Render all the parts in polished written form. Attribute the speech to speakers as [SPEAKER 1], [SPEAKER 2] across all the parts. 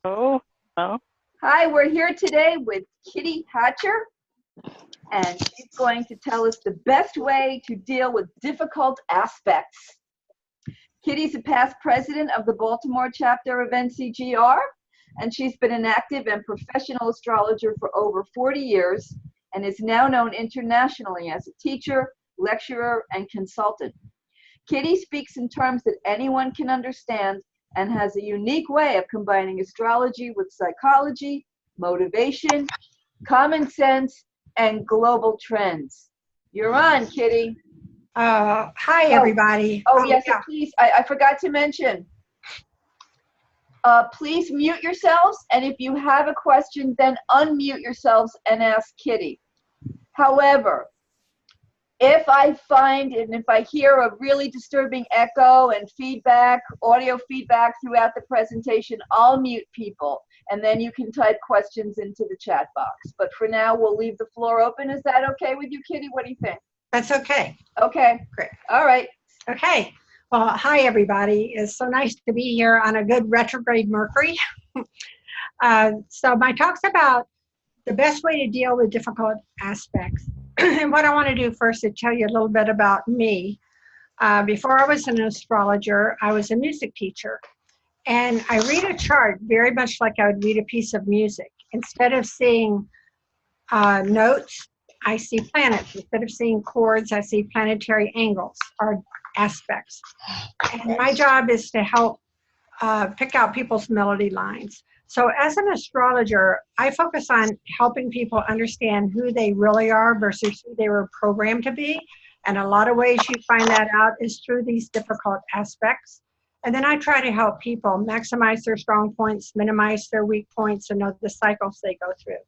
[SPEAKER 1] Oh, oh.
[SPEAKER 2] Hi, we're here today with Kitty Hatcher, and she's going to tell us the best way to deal with difficult aspects. Kitty's a past president of the Baltimore chapter of NCGR, and she's been an active and professional astrologer for over 40 years and is now known internationally as a teacher, lecturer, and consultant. Kitty speaks in terms that anyone can understand and has a unique way of combining astrology with psychology, motivation, common sense, and global trends. You're on, Kitty.
[SPEAKER 3] Hi, everybody.
[SPEAKER 2] Oh, yes, yeah. Please, I forgot to mention, please mute yourselves, and if you have a question, then unmute yourselves and ask Kitty. However, if I find and if I hear a really disturbing echo and feedback, audio feedback throughout the presentation, I'll mute people, and then you can type questions into the chat box. But for now, we'll leave the floor open. Is that okay with you, Kitty? What do you think?
[SPEAKER 3] That's okay.
[SPEAKER 2] Okay.
[SPEAKER 3] Great.
[SPEAKER 2] All right.
[SPEAKER 3] Okay. Well, hi, everybody. It's so nice to be here on a good retrograde Mercury. So my talk's about the best way to deal with difficult aspects. And what I want to do first is tell you a little bit about me. Before I was an astrologer, I was a music teacher. And I read a chart very much like I would read a piece of music. Instead of seeing notes, I see planets. Instead of seeing chords, I see planetary angles or aspects. And my job is to help pick out people's melody lines. So as an astrologer, I focus on helping people understand who they really are versus who they were programmed to be. And a lot of ways you find that out is through these difficult aspects. And then I try to help people maximize their strong points, minimize their weak points, and know the cycles they go through.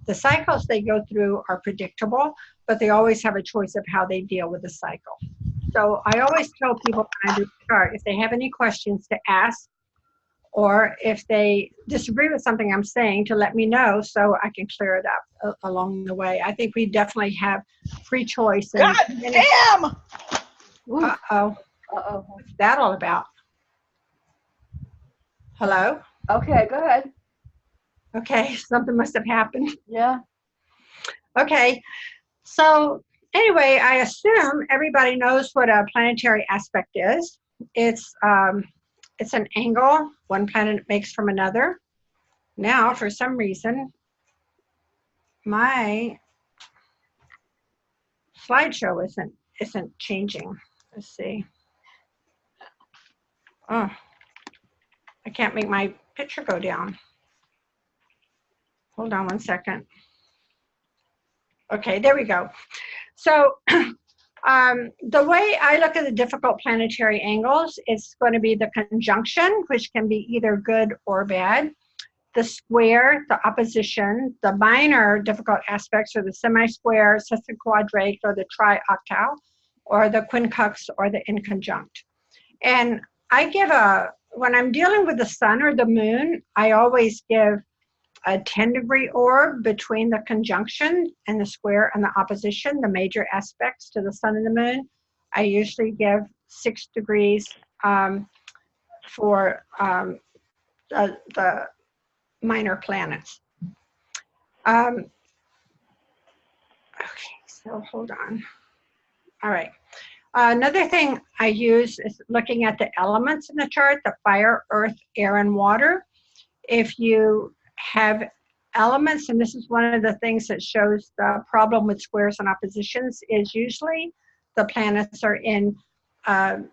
[SPEAKER 3] The cycles they go through are predictable, but they always have a choice of how they deal with the cycle. So I always tell people when I do the chart, if they have any questions to ask, or if they disagree with something I'm saying, to let me know so I can clear it up along the way. I think we definitely have free choice.
[SPEAKER 1] God damn!
[SPEAKER 3] Uh-oh.
[SPEAKER 2] Uh-oh.
[SPEAKER 3] What's that all about? Hello?
[SPEAKER 2] Okay, go ahead.
[SPEAKER 3] Okay, something must have happened.
[SPEAKER 2] Yeah.
[SPEAKER 3] Okay, so anyway, I assume everybody knows what a planetary aspect is. It's an angle one planet makes from another. Now, for some reason, my slideshow isn't changing. Let's see. Oh, I can't make my picture go down. Hold on one second. Okay, there we go. So the way I look at the difficult planetary angles, it's going to be the conjunction, which can be either good or bad, the square, the opposition, the minor difficult aspects, or the semi-square, sesquiquadrate, or the trioctal, or the quincunx, or the inconjunct. And I give when I'm dealing with the sun or the moon, I always give a 10-degree orb between the conjunction and the square and the opposition, the major aspects to the sun and the moon. I usually give 6 degrees for the minor planets. Okay, so hold on. All right. Another thing I use is looking at the elements in the chart, the fire, earth, air, and water. If you have elements, and this is one of the things that shows the problem with squares and oppositions, is usually the planets are in an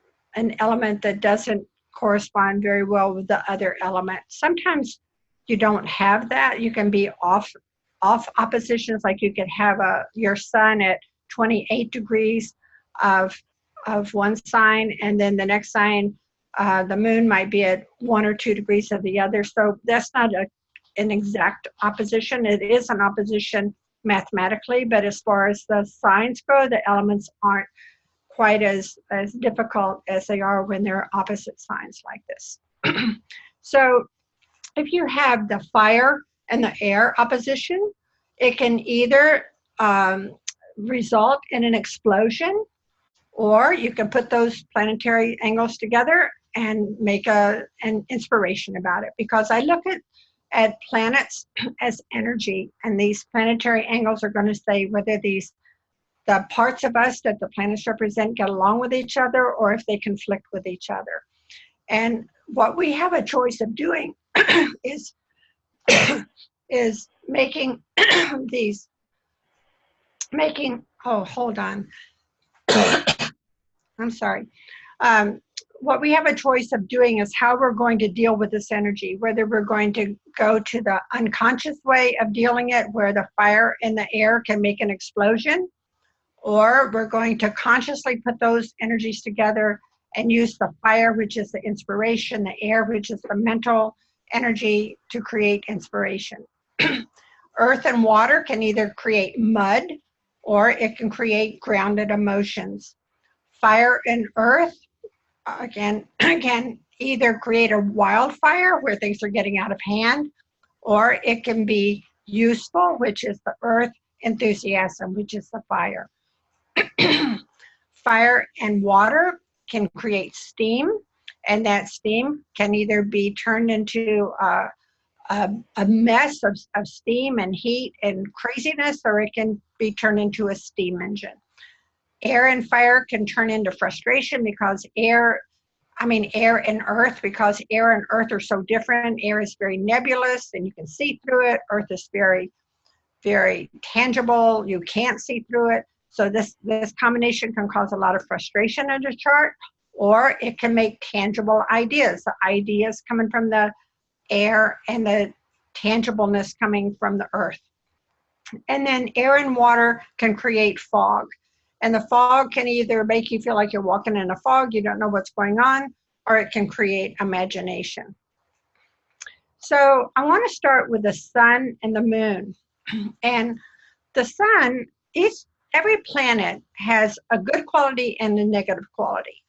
[SPEAKER 3] element that doesn't correspond very well with the other element. Sometimes you don't have that. You can be off oppositions, like you could have your sun at 28 degrees of one sign, and then the next sign, the moon might be at 1 or 2 degrees of the other. So that's not an exact opposition. It is an opposition mathematically, but as far as the signs go, the elements aren't quite as difficult as they are when they're opposite signs like this. So if you have the fire and the air opposition, it can either result in an explosion, or you can put those planetary angles together and make an inspiration about it, because I look at planets as energy, and these planetary angles are going to say whether the parts of us that the planets represent get along with each other, or if they conflict with each other. And what we have a choice of doing is is making oh, hold on. I'm sorry. What we have a choice of doing is how we're going to deal with this energy, whether we're going to go to the unconscious way of dealing it, where the fire in the air can make an explosion, or we're going to consciously put those energies together and use the fire, which is the inspiration, the air, which is the mental energy, to create inspiration. Earth and water can either create mud, or it can create grounded emotions. Fire and earth, again, can either create a wildfire where things are getting out of hand, or it can be useful, which is the earth, enthusiasm, which is the fire. Fire and water can create steam, and that steam can either be turned into a mess of steam and heat and craziness, or it can be turned into a steam engine. Air and fire can turn into frustration, because air and earth, because air and earth are so different. Air is very nebulous and you can see through it. Earth is very, very tangible. You can't see through it. So this combination can cause a lot of frustration in the chart, or it can make tangible ideas. The ideas coming from the air and the tangibleness coming from the earth. And then air and water can create fog. And the fog can either make you feel like you're walking in a fog, you don't know what's going on, or it can create imagination. So I want to start with the sun and the moon. And the sun, every planet has a good quality and a negative quality.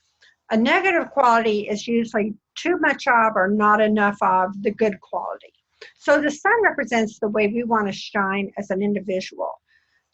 [SPEAKER 3] A negative quality is usually too much of or not enough of the good quality. So the sun represents the way we want to shine as an individual.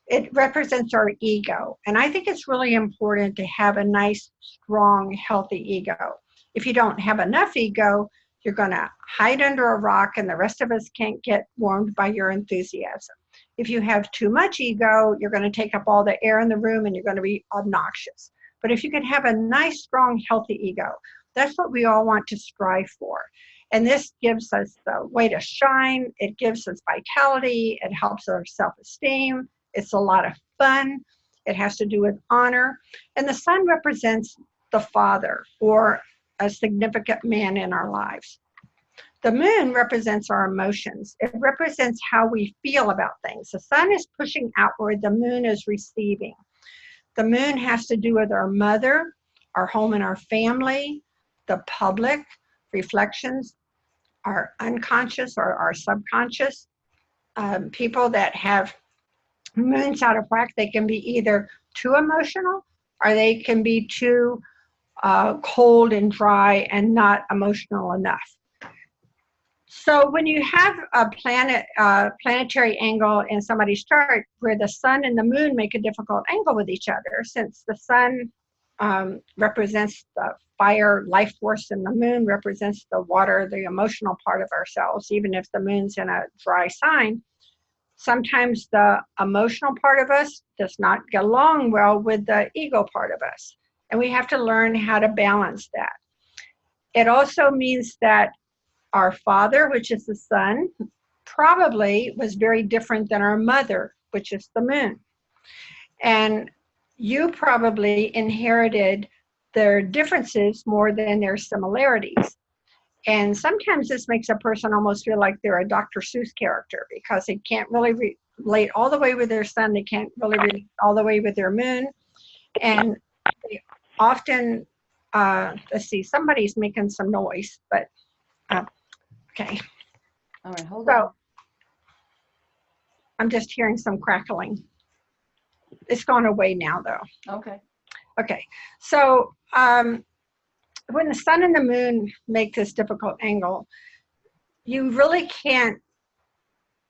[SPEAKER 3] It represents our ego. And I think it's really important to have a nice, strong, healthy ego. If you don't have enough ego, you're going to hide under a rock, and the rest of us can't get warmed by your enthusiasm. If you have too much ego, you're going to take up all the air in the room and you're going to be obnoxious. But if you can have a nice, strong, healthy ego, that's what we all want to strive for. And this gives us the way to shine. It gives us vitality. It helps our self-esteem. It's a lot of fun. It has to do with honor. And the sun represents the father, or a significant man in our lives. The moon represents our emotions. It represents how we feel about things. The sun is pushing outward. The moon is receiving. The moon has to do with our mother, our home and our family, the public, reflections, our unconscious or our subconscious. People that have moons out of whack, they can be either too emotional, or they can be too cold and dry and not emotional enough. So when you have a planetary angle in somebody's chart where the sun and the moon make a difficult angle with each other, since the sun represents the fire, life force, and the moon represents the water, the emotional part of ourselves, even if the moon's in a dry sign, sometimes the emotional part of us does not get along well with the ego part of us. And we have to learn how to balance that. It also means that our father, which is the sun, probably was very different than our mother, which is the moon. And you probably inherited their differences more than their similarities. And sometimes this makes a person almost feel like they're a Dr. Seuss character, because they can't really relate all the way with their sun. They can't really relate all the way with their moon. And they often, let's see, somebody's making some noise, but okay.
[SPEAKER 2] All right, hold on.
[SPEAKER 3] I'm just hearing some crackling. It's gone away now, though.
[SPEAKER 2] Okay.
[SPEAKER 3] Okay, so when the sun and the moon make this difficult angle, you really can't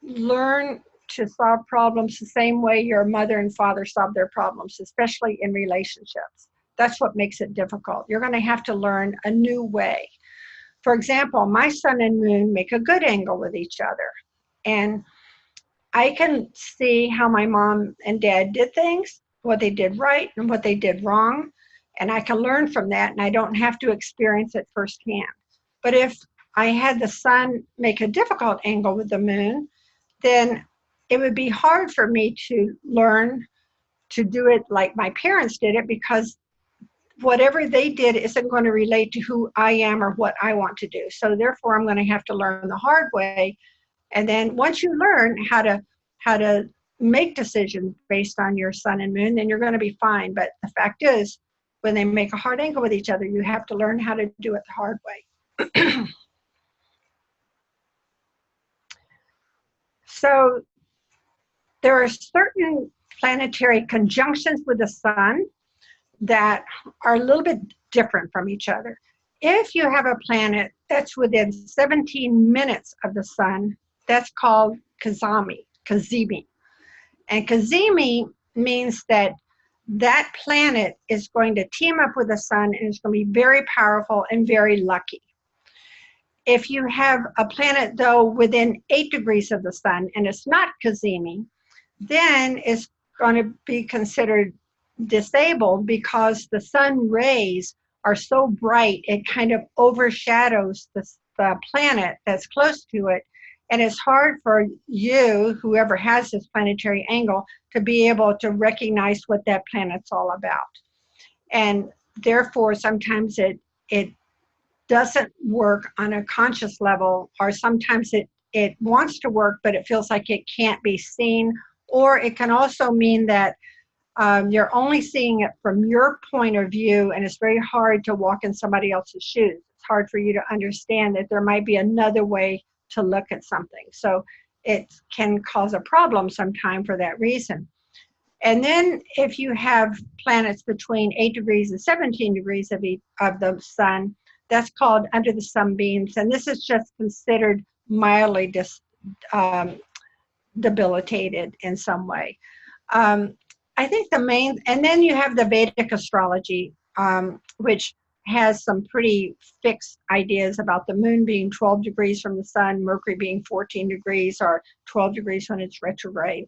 [SPEAKER 3] learn to solve problems the same way your mother and father solved their problems, especially in relationships. That's what makes it difficult. You're going to have to learn a new way. For example, my sun and moon make a good angle with each other. And I can see how my mom and dad did things, what they did right and what they did wrong. And I can learn from that, and I don't have to experience it firsthand. But if I had the sun make a difficult angle with the moon, then it would be hard for me to learn to do it like my parents did it, because whatever they did isn't going to relate to who I am or what I want to do. So therefore, I'm going to have to learn the hard way. And then once you learn how to make decisions based on your sun and moon, then you're going to be fine. But the fact is, when they make a hard angle with each other, you have to learn how to do it the hard way. So there are certain planetary conjunctions with the sun that are a little bit different from each other. If you have a planet that's within 17 minutes of the sun, that's called Kazami. And Kazemi means that that planet is going to team up with the sun and is going to be very powerful and very lucky. If you have a planet, though, within 8 degrees of the sun and it's not Kazemi, then it's going to be considered disabled, because the sun rays are so bright it kind of overshadows the planet that's close to it, and it's hard for you, whoever has this planetary angle, to be able to recognize what that planet's all about. And therefore sometimes it doesn't work on a conscious level, or sometimes it wants to work but it feels like it can't be seen. Or it can also mean that you're only seeing it from your point of view, and it's very hard to walk in somebody else's shoes. It's hard for you to understand that there might be another way to look at something. So it can cause a problem sometime for that reason. And then if you have planets between 8 degrees and 17 degrees of the sun, that's called under the sunbeams. And this is just considered mildly debilitated in some way. I think the main, and then you have the Vedic astrology, which has some pretty fixed ideas about the moon being 12 degrees from the sun, Mercury being 14 degrees, or 12 degrees when it's retrograde.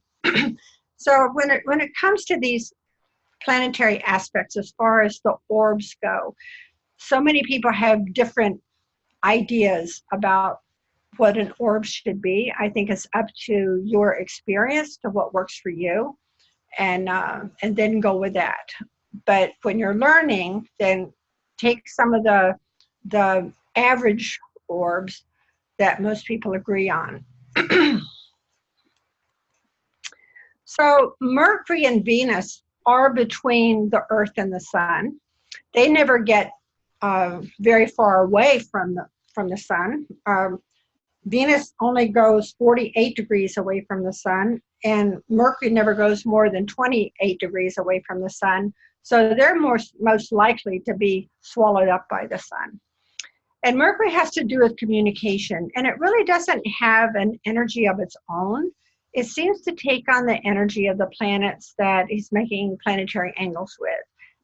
[SPEAKER 3] So when it comes to these planetary aspects, as far as the orbs go, so many people have different ideas about what an orb should be. I think it's up to your experience, to what works for you, and then go with that. But when you're learning, then take some of the average orbs that most people agree on. So Mercury and Venus are between the Earth and the sun. They never get very far away from the sun. Venus only goes 48 degrees away from the sun, and Mercury never goes more than 28 degrees away from the sun. So they're most likely to be swallowed up by the sun. And Mercury has to do with communication, and it really doesn't have an energy of its own. It seems to take on the energy of the planets that he's making planetary angles with.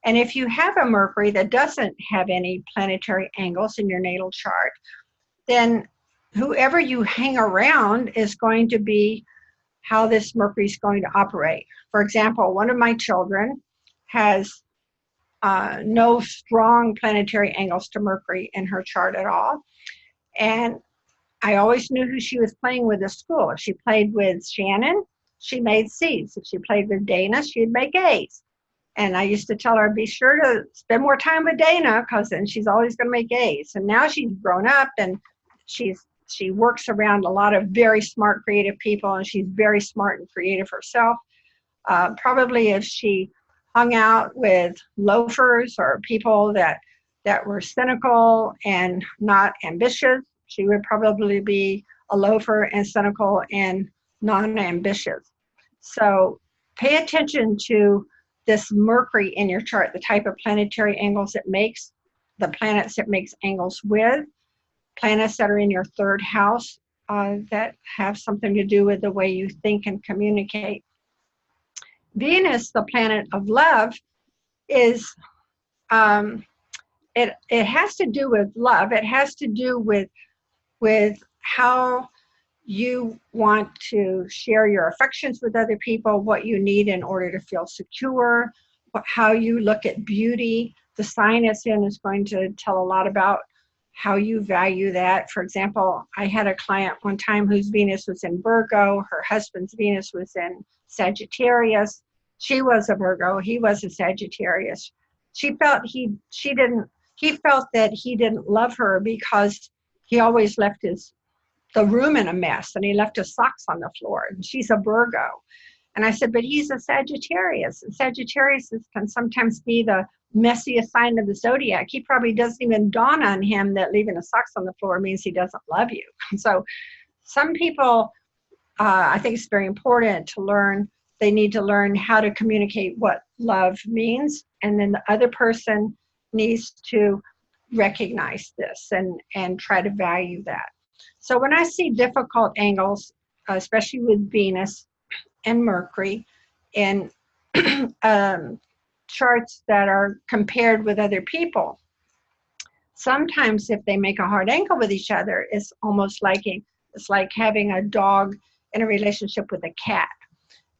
[SPEAKER 3] And if you have a Mercury that doesn't have any planetary angles in your natal chart, then whoever you hang around is going to be how this Mercury is going to operate. For example, one of my children has no strong planetary angles to Mercury in her chart at all. And I always knew who she was playing with at school. If she played with Shannon, she made C's. If she played with Dana, she'd make A's. And I used to tell her, be sure to spend more time with Dana, because then she's always going to make A's. And now she's grown up, and she works around a lot of very smart, creative people, and she's very smart and creative herself. Probably if she hung out with loafers or people that were cynical and not ambitious, she would probably be a loafer and cynical and non-ambitious. So pay attention to this Mercury in your chart, the type of planetary angles it makes, the planets it makes angles with, planets that are in your third house that have something to do with the way you think and communicate. Venus, the planet of love, is um, it has to do with love. It has to do with how you want to share your affections with other people, what you need in order to feel secure, how you look at beauty. The sign it's in is going to tell a lot about how you value that. For example, I had a client one time whose Venus was in Virgo. Her husband's Venus was in Sagittarius. She was a Virgo. He was a Sagittarius. She felt he felt that he didn't love her because he always left the room in a mess, and he left his socks on the floor, and she's a Virgo. And I said, but he's a Sagittarius, and Sagittarius can sometimes be the messiest sign of the zodiac. He probably doesn't even dawn on him that leaving his socks on the floor means he doesn't love you. So some people, I think it's very important to learn. They need to learn how to communicate what love means, and then the other person needs to recognize this and try to value that. So when I see difficult angles, especially with Venus and Mercury in charts that are compared with other people, sometimes if they make a hard angle with each other, it's almost like it's like having a dog in a relationship with a cat.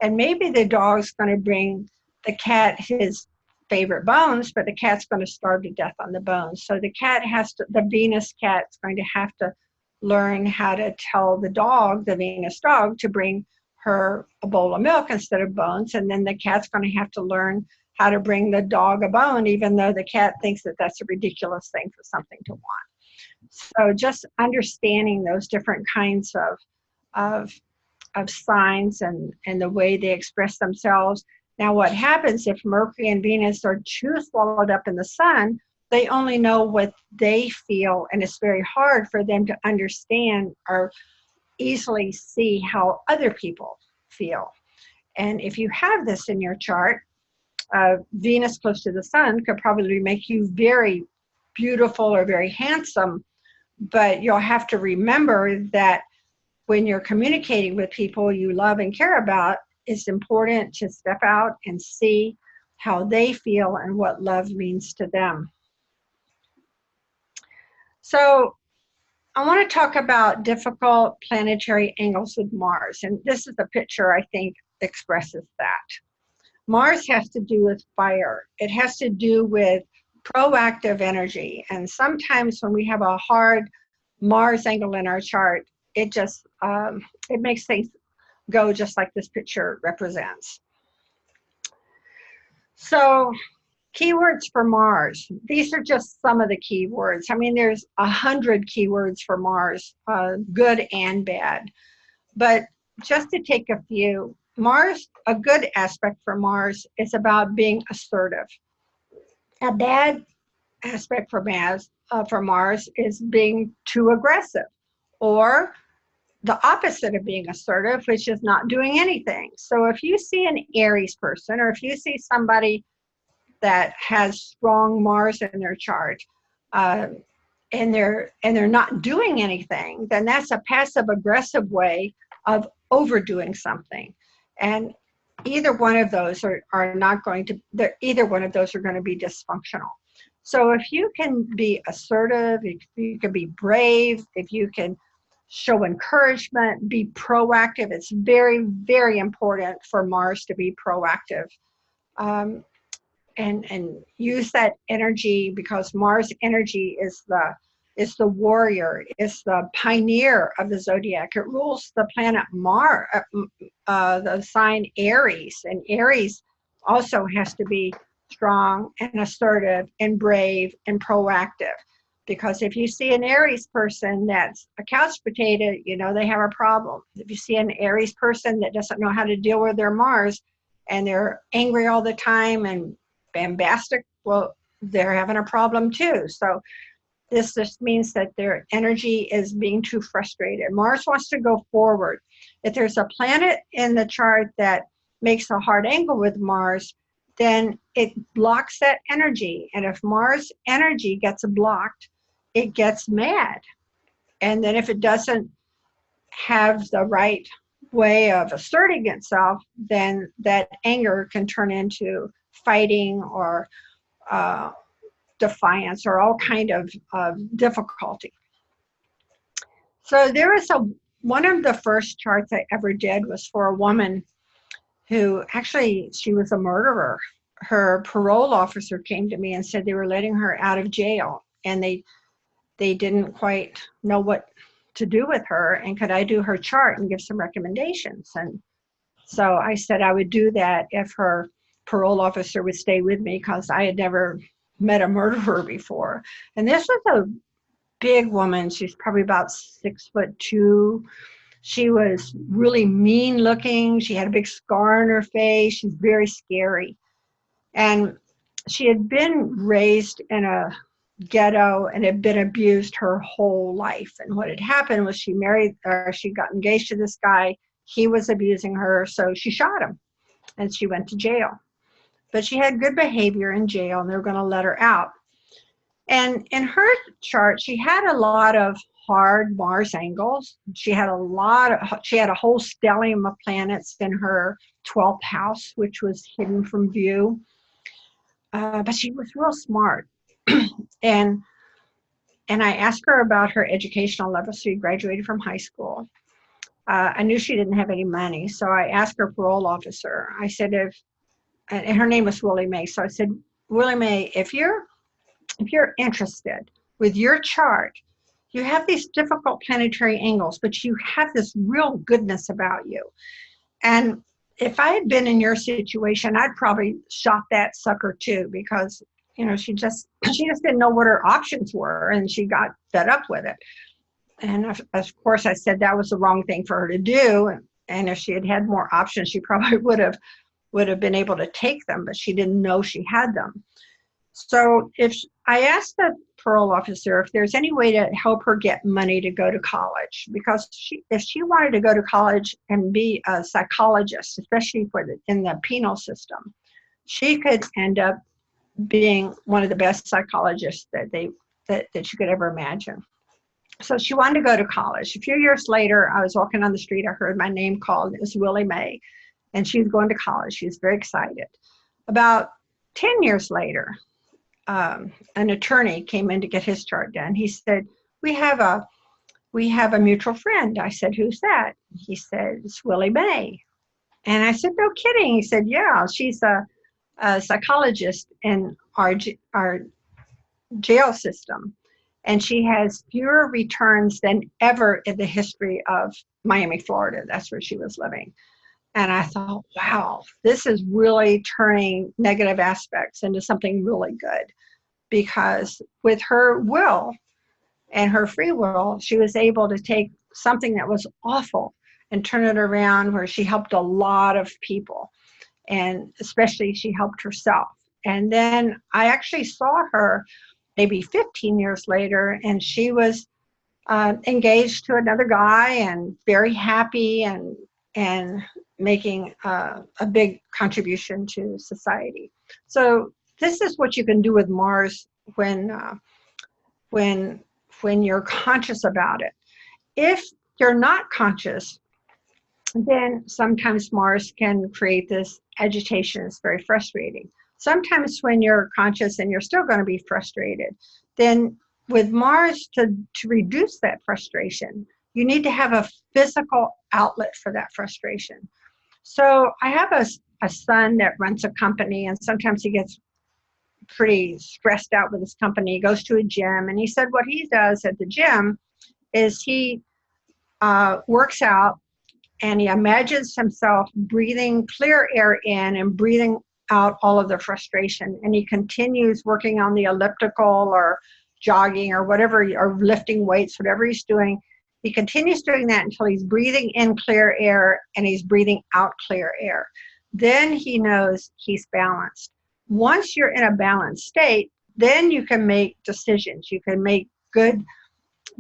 [SPEAKER 3] And maybe the dog's going to bring the cat his favorite bones, but the cat's going to starve to death on the bones. So the Venus cat's going to have to learn how to tell the Venus dog, to bring her a bowl of milk instead of bones. And then the cat's going to have to learn how to bring the dog a bone, even though the cat thinks that that's a ridiculous thing for something to want. So just understanding those different kinds of signs and the way they express themselves. Now, what happens if Mercury and Venus are too swallowed up in the sun? They only know what they feel, and it's very hard for them to understand or easily see how other people feel. And if you have this in your chart, Venus close to the sun could probably make you very beautiful or very handsome, but you'll have to remember that when you're communicating with people you love and care about, it's important to step out and see how they feel and what love means to them. So I want to talk about difficult planetary angles with Mars, and this is a picture I think expresses that. Mars has to do with fire. It has to do with proactive energy, and sometimes when we have a hard Mars angle in our chart, it just it makes things go just like this picture represents. So keywords for Mars. These are just some of the keywords. I mean, there's 100 keywords for Mars, good and bad. But just to take a few, Mars, a good aspect for Mars is about being assertive. A bad aspect for Mars is being too aggressive, or the opposite of being assertive, which is not doing anything. So if you see an Aries person, or if you see somebody that has strong Mars in their chart, and they're not doing anything, then that's a passive aggressive way of overdoing something. And either one of those are not going to, either one of those are going to be dysfunctional. So if you can be assertive, if you can be brave, if you can show encouragement, be proactive. It's very, very important for Mars to be proactive. And use that energy, because Mars energy is the warrior, it's the pioneer of the zodiac. It rules the planet Mars, the sign Aries, and Aries also has to be strong and assertive and brave and proactive. Because if you see an Aries person that's a couch potato, you know they have a problem. If you see an Aries person that doesn't know how to deal with their Mars and they're angry all the time and bombastic, well, they're having a problem too. So this just means that their energy is being too frustrated. Mars wants to go forward. If there's a planet in the chart that makes a hard angle with Mars, then it blocks that energy. And if Mars energy gets blocked, it gets mad. And then if it doesn't have the right way of asserting itself, then that anger can turn into fighting or defiance or all kind of difficulty. So there was one of the first charts I ever did was for a woman who actually, she was a murderer. Her parole officer came to me and said they were letting her out of jail, and they didn't quite know what to do with her, and could I do her chart and give some recommendations. And so I said I would do that if her parole officer would stay with me, because I had never met a murderer before. And this was a big woman. She's probably about 6'2". She was really mean looking. She had a big scar on her face. She's very scary. And she had been raised in a ghetto and had been abused her whole life. And what had happened was she got engaged to this guy. He was abusing her, so she shot him and she went to jail. But she had good behavior in jail, and they were going to let her out. And in her chart, she had a lot of hard Mars angles. She had a whole stellium of planets in her 12th house, which was hidden from view. But she was real smart. And I asked her about her educational level. She graduated from high school. I knew she didn't have any money, so I asked her parole officer. I said, and her name was Willie Mae. So I said, Willie Mae, if you're interested with your chart, you have these difficult planetary angles, but you have this real goodness about you. And if I had been in your situation, I'd probably shot that sucker too, because she just didn't know what her options were, and she got fed up with it. And of course, I said that was the wrong thing for her to do. And if she had had more options, she probably would have been able to take them, but she didn't know she had them. So if I asked the parole officer if there's any way to help her get money to go to college, because if she wanted to go to college and be a psychologist, especially in the penal system, she could end up being one of the best psychologists that you could ever imagine. So she wanted to go to college. A few years later, I was walking on the street. I heard my name called. It was Willie Mae, and she was going to college. She was very excited. About 10 years later, an attorney came in to get his chart done. He said, we have a mutual friend. I said, who's that? He said, it's Willie Mae. And I said, no kidding. He said, yeah, she's a psychologist in our jail system. And she has fewer returns than ever in the history of Miami, Florida. That's where she was living. And I thought, wow, this is really turning negative aspects into something really good. Because with her will and her free will, she was able to take something that was awful and turn it around, where she helped a lot of people. And especially she helped herself. And then I actually saw her maybe 15 years later, and she was engaged to another guy and very happy and making a big contribution to society. So this is what you can do with Mars when you're conscious about it. If you're not conscious, then sometimes Mars can create this agitation. It's very frustrating. Sometimes when you're conscious and you're still going to be frustrated, then with Mars, to reduce that frustration, you need to have a physical outlet for that frustration. So I have a son that runs a company, and sometimes he gets pretty stressed out with his company. He goes to a gym, and he said what he does at the gym is he works out, and he imagines himself breathing clear air in and breathing out all of the frustration. And he continues working on the elliptical or jogging or whatever, or lifting weights, whatever he's doing. He continues doing that until he's breathing in clear air and he's breathing out clear air. Then he knows he's balanced. Once you're in a balanced state, then you can make decisions. You can make good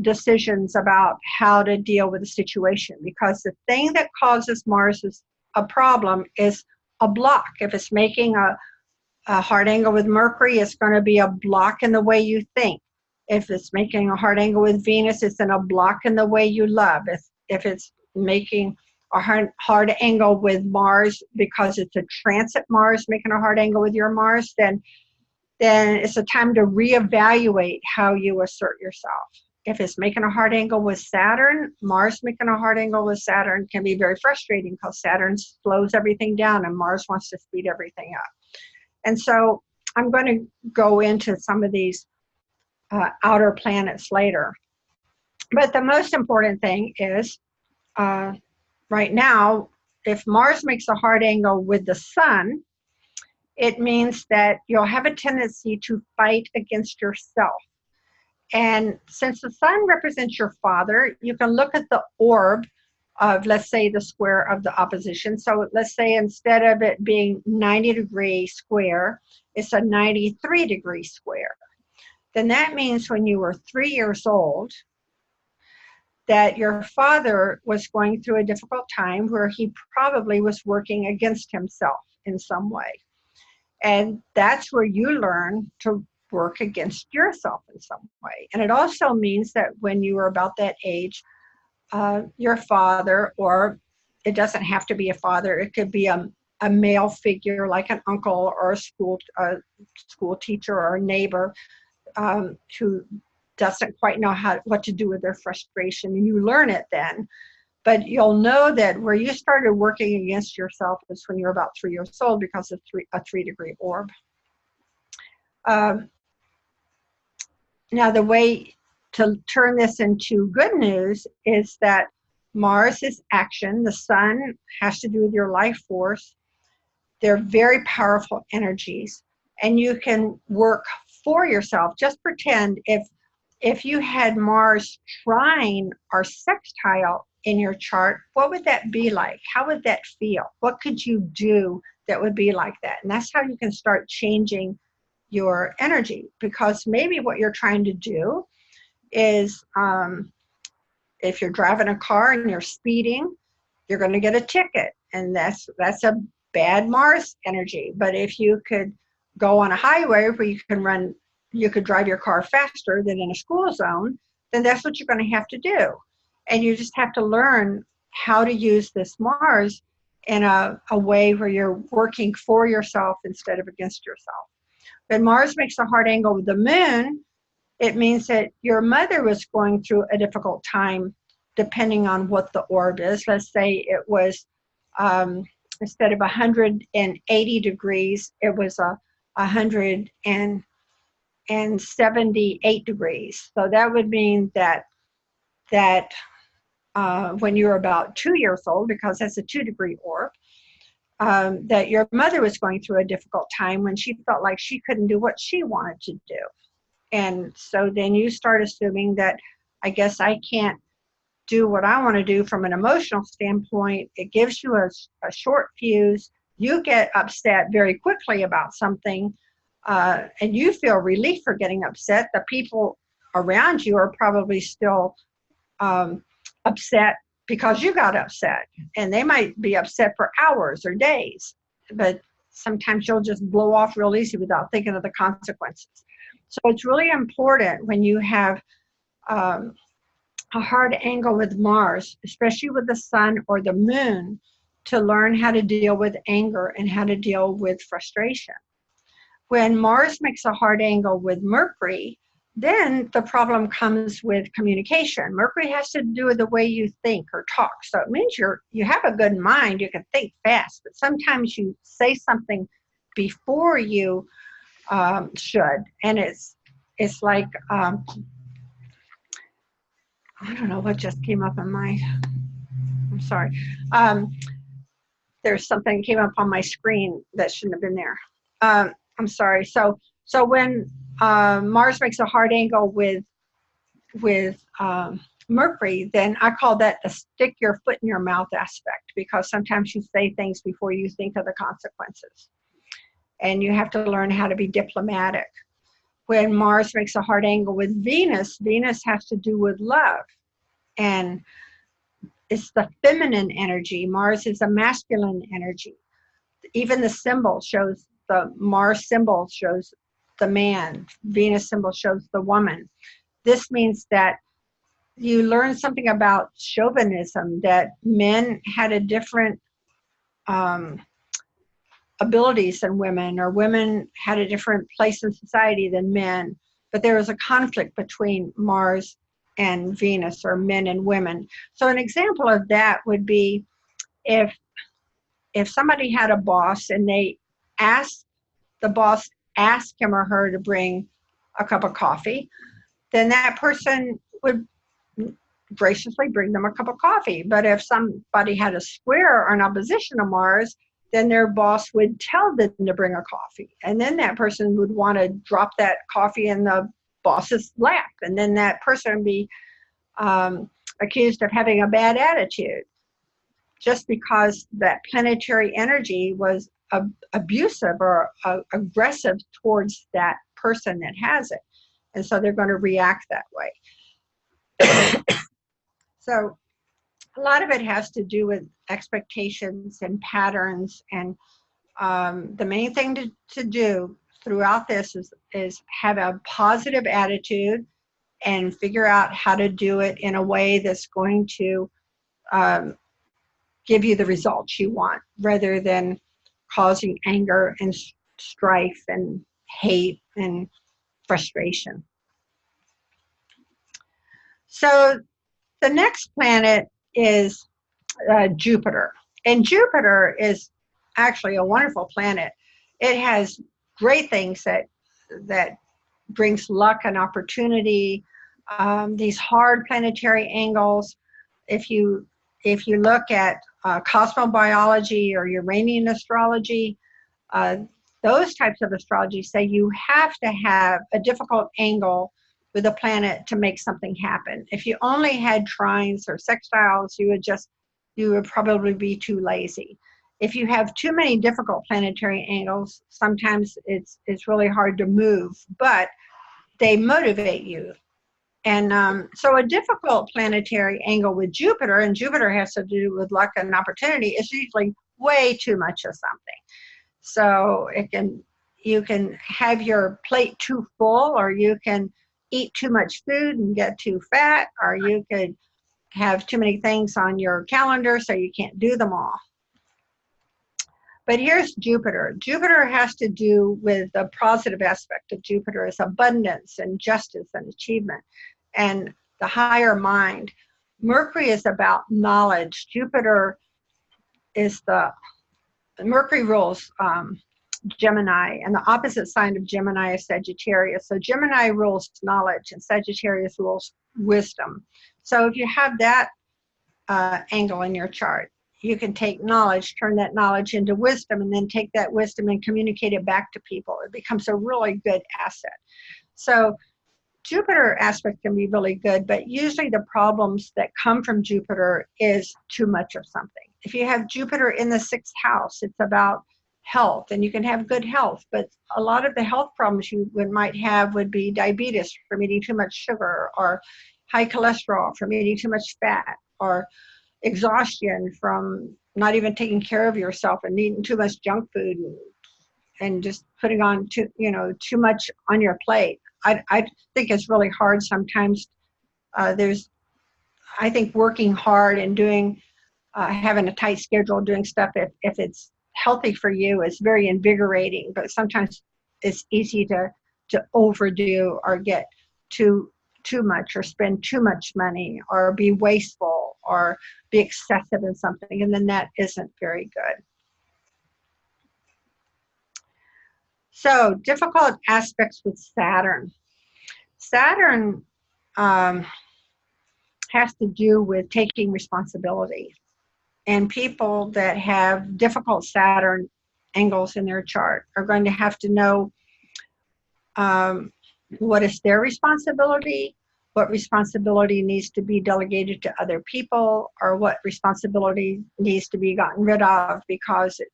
[SPEAKER 3] decisions about how to deal with the situation, because the thing that causes Mars is a problem is a block. If it's making a hard angle with Mercury, it's going to be a block in the way you think. If it's making a hard angle with Venus, it's in a block in the way you love. If it's making a hard angle with Mars because it's a transit Mars making a hard angle with your Mars, then then it's a time to reevaluate how you assert yourself. If it's making a hard angle with Saturn, Mars making a hard angle with Saturn can be very frustrating because Saturn slows everything down and Mars wants to speed everything up. And so I'm going to go into some of these outer planets later. But the most important thing is right now, if Mars makes a hard angle with the Sun, it means that you'll have a tendency to fight against yourself. And since the Sun represents your father, you can look at the orb of, let's say, the square of the opposition. So let's say instead of it being 90-degree square, it's a 93-degree square. Then that means when you were 3 years old, that your father was going through a difficult time where he probably was working against himself in some way. And that's where you learn to work against yourself in some way. And it also means that when you were about that age, your father, or it doesn't have to be a father, it could be a male figure like an uncle or a school teacher or a neighbor who doesn't quite know what to do with their frustration. And you learn it then. But you'll know that where you started working against yourself is when you're about 3 years old because of a 3-degree orb. Now, the way to turn this into good news is that Mars is action. The Sun has to do with your life force. They're very powerful energies, and you can work for yourself. Just pretend if you had Mars trine or sextile in your chart, what would that be like? How would that feel? What could you do that would be like that? And that's how you can start changing your energy, because maybe what you're trying to do is if you're driving a car and you're speeding, you're going to get a ticket, and that's a bad Mars energy. But if you could go on a highway where you could drive your car faster than in a school zone, then that's what you're going to have to do. And you just have to learn how to use this Mars in a way where you're working for yourself instead of against yourself. When Mars makes a hard angle with the Moon, it means that your mother was going through a difficult time, depending on what the orb is. Let's say it was, instead of 180 degrees, it was 178 degrees. So that would mean that when you were about 2 years old, because that's a 2-degree orb, that your mother was going through a difficult time when she felt like she couldn't do what she wanted to do. And so then you start assuming that, I guess I can't do what I want to do from an emotional standpoint. It gives you a short fuse. You get upset very quickly about something, and you feel relief for getting upset. The people around you are probably still upset because you got upset, and they might be upset for hours or days, but sometimes you'll just blow off real easy without thinking of the consequences. So it's really important when you have a hard angle with Mars, especially with the Sun or the Moon, to learn how to deal with anger and how to deal with frustration. When Mars makes a hard angle with Mercury, then the problem comes with communication. Mercury has to do with the way you think or talk. So it means you have a good mind, you can think fast, but sometimes you say something before you should. And it's like, I don't know what just came up on I'm sorry. There's something that came up on my screen that shouldn't have been there. I'm sorry. So when Mars makes a hard angle with Mercury, then I call that the stick your foot in your mouth aspect, because sometimes you say things before you think of the consequences. And you have to learn how to be diplomatic. When Mars makes a hard angle with Venus, Venus has to do with love. And it's the feminine energy. Mars is a masculine energy. Even the symbol shows, the Mars symbol shows the man. Venus symbol shows the woman. This means that you learn something about chauvinism, that men had a different abilities than women, or women had a different place in society than men, but there was a conflict between Mars and Venus, or men and women. So an example of that would be if somebody had a boss and the boss asked him or her to bring a cup of coffee, then that person would graciously bring them a cup of coffee. But if somebody had a square or an opposition to Mars, then their boss would tell them to bring a coffee. And then that person would want to drop that coffee in the boss's lap. And then that person would be accused of having a bad attitude, just because that planetary energy was abusive or aggressive towards that person that has it. And so they're going to react that way. So a lot of it has to do with expectations and patterns. And the main thing to do throughout this is have a positive attitude and figure out how to do it in a way that's going to give you the results you want, rather than causing anger and strife and hate and frustration. So the next planet is Jupiter. And Jupiter is actually a wonderful planet. It has great things that brings luck and opportunity. These hard planetary angles. If you look at cosmobiology or Uranian astrology, those types of astrology say you have to have a difficult angle with a planet to make something happen. If you only had trines or sextiles, you would probably be too lazy. If you have too many difficult planetary angles, sometimes it's really hard to move, but they motivate you. And so a difficult planetary angle with Jupiter, and Jupiter has to do with luck and opportunity, is usually way too much of something. So you can have your plate too full, or you can eat too much food and get too fat, or you could have too many things on your calendar so you can't do them all. But here's Jupiter. Jupiter has to do with the positive aspect of Jupiter is abundance and justice and achievement and the higher mind. Mercury is about knowledge. Mercury rules Gemini, and the opposite sign of Gemini is Sagittarius. So Gemini rules knowledge and Sagittarius rules wisdom. So if you have that angle in your chart, you can take knowledge, turn that knowledge into wisdom, and then take that wisdom and communicate it back to people. It becomes a really good asset. So Jupiter aspect can be really good, but usually the problems that come from Jupiter is too much of something. If you have Jupiter in the 6th house, it's about health, and you can have good health, but a lot of the health problems you might have would be diabetes from eating too much sugar, or high cholesterol from eating too much fat, or exhaustion from not even taking care of yourself and eating too much junk food and just putting on too much on your plate. I think it's really hard sometimes. I think working hard and doing having a tight schedule, doing stuff if it's healthy for you is very invigorating, but sometimes it's easy to overdo or get too much, or spend too much money, or be wasteful, or be excessive in something, and then that isn't very good. So difficult aspects with Saturn. Saturn has to do with taking responsibility. And people that have difficult Saturn angles in their chart are going to have to know what is their responsibility, what responsibility needs to be delegated to other people, or what responsibility needs to be gotten rid of because it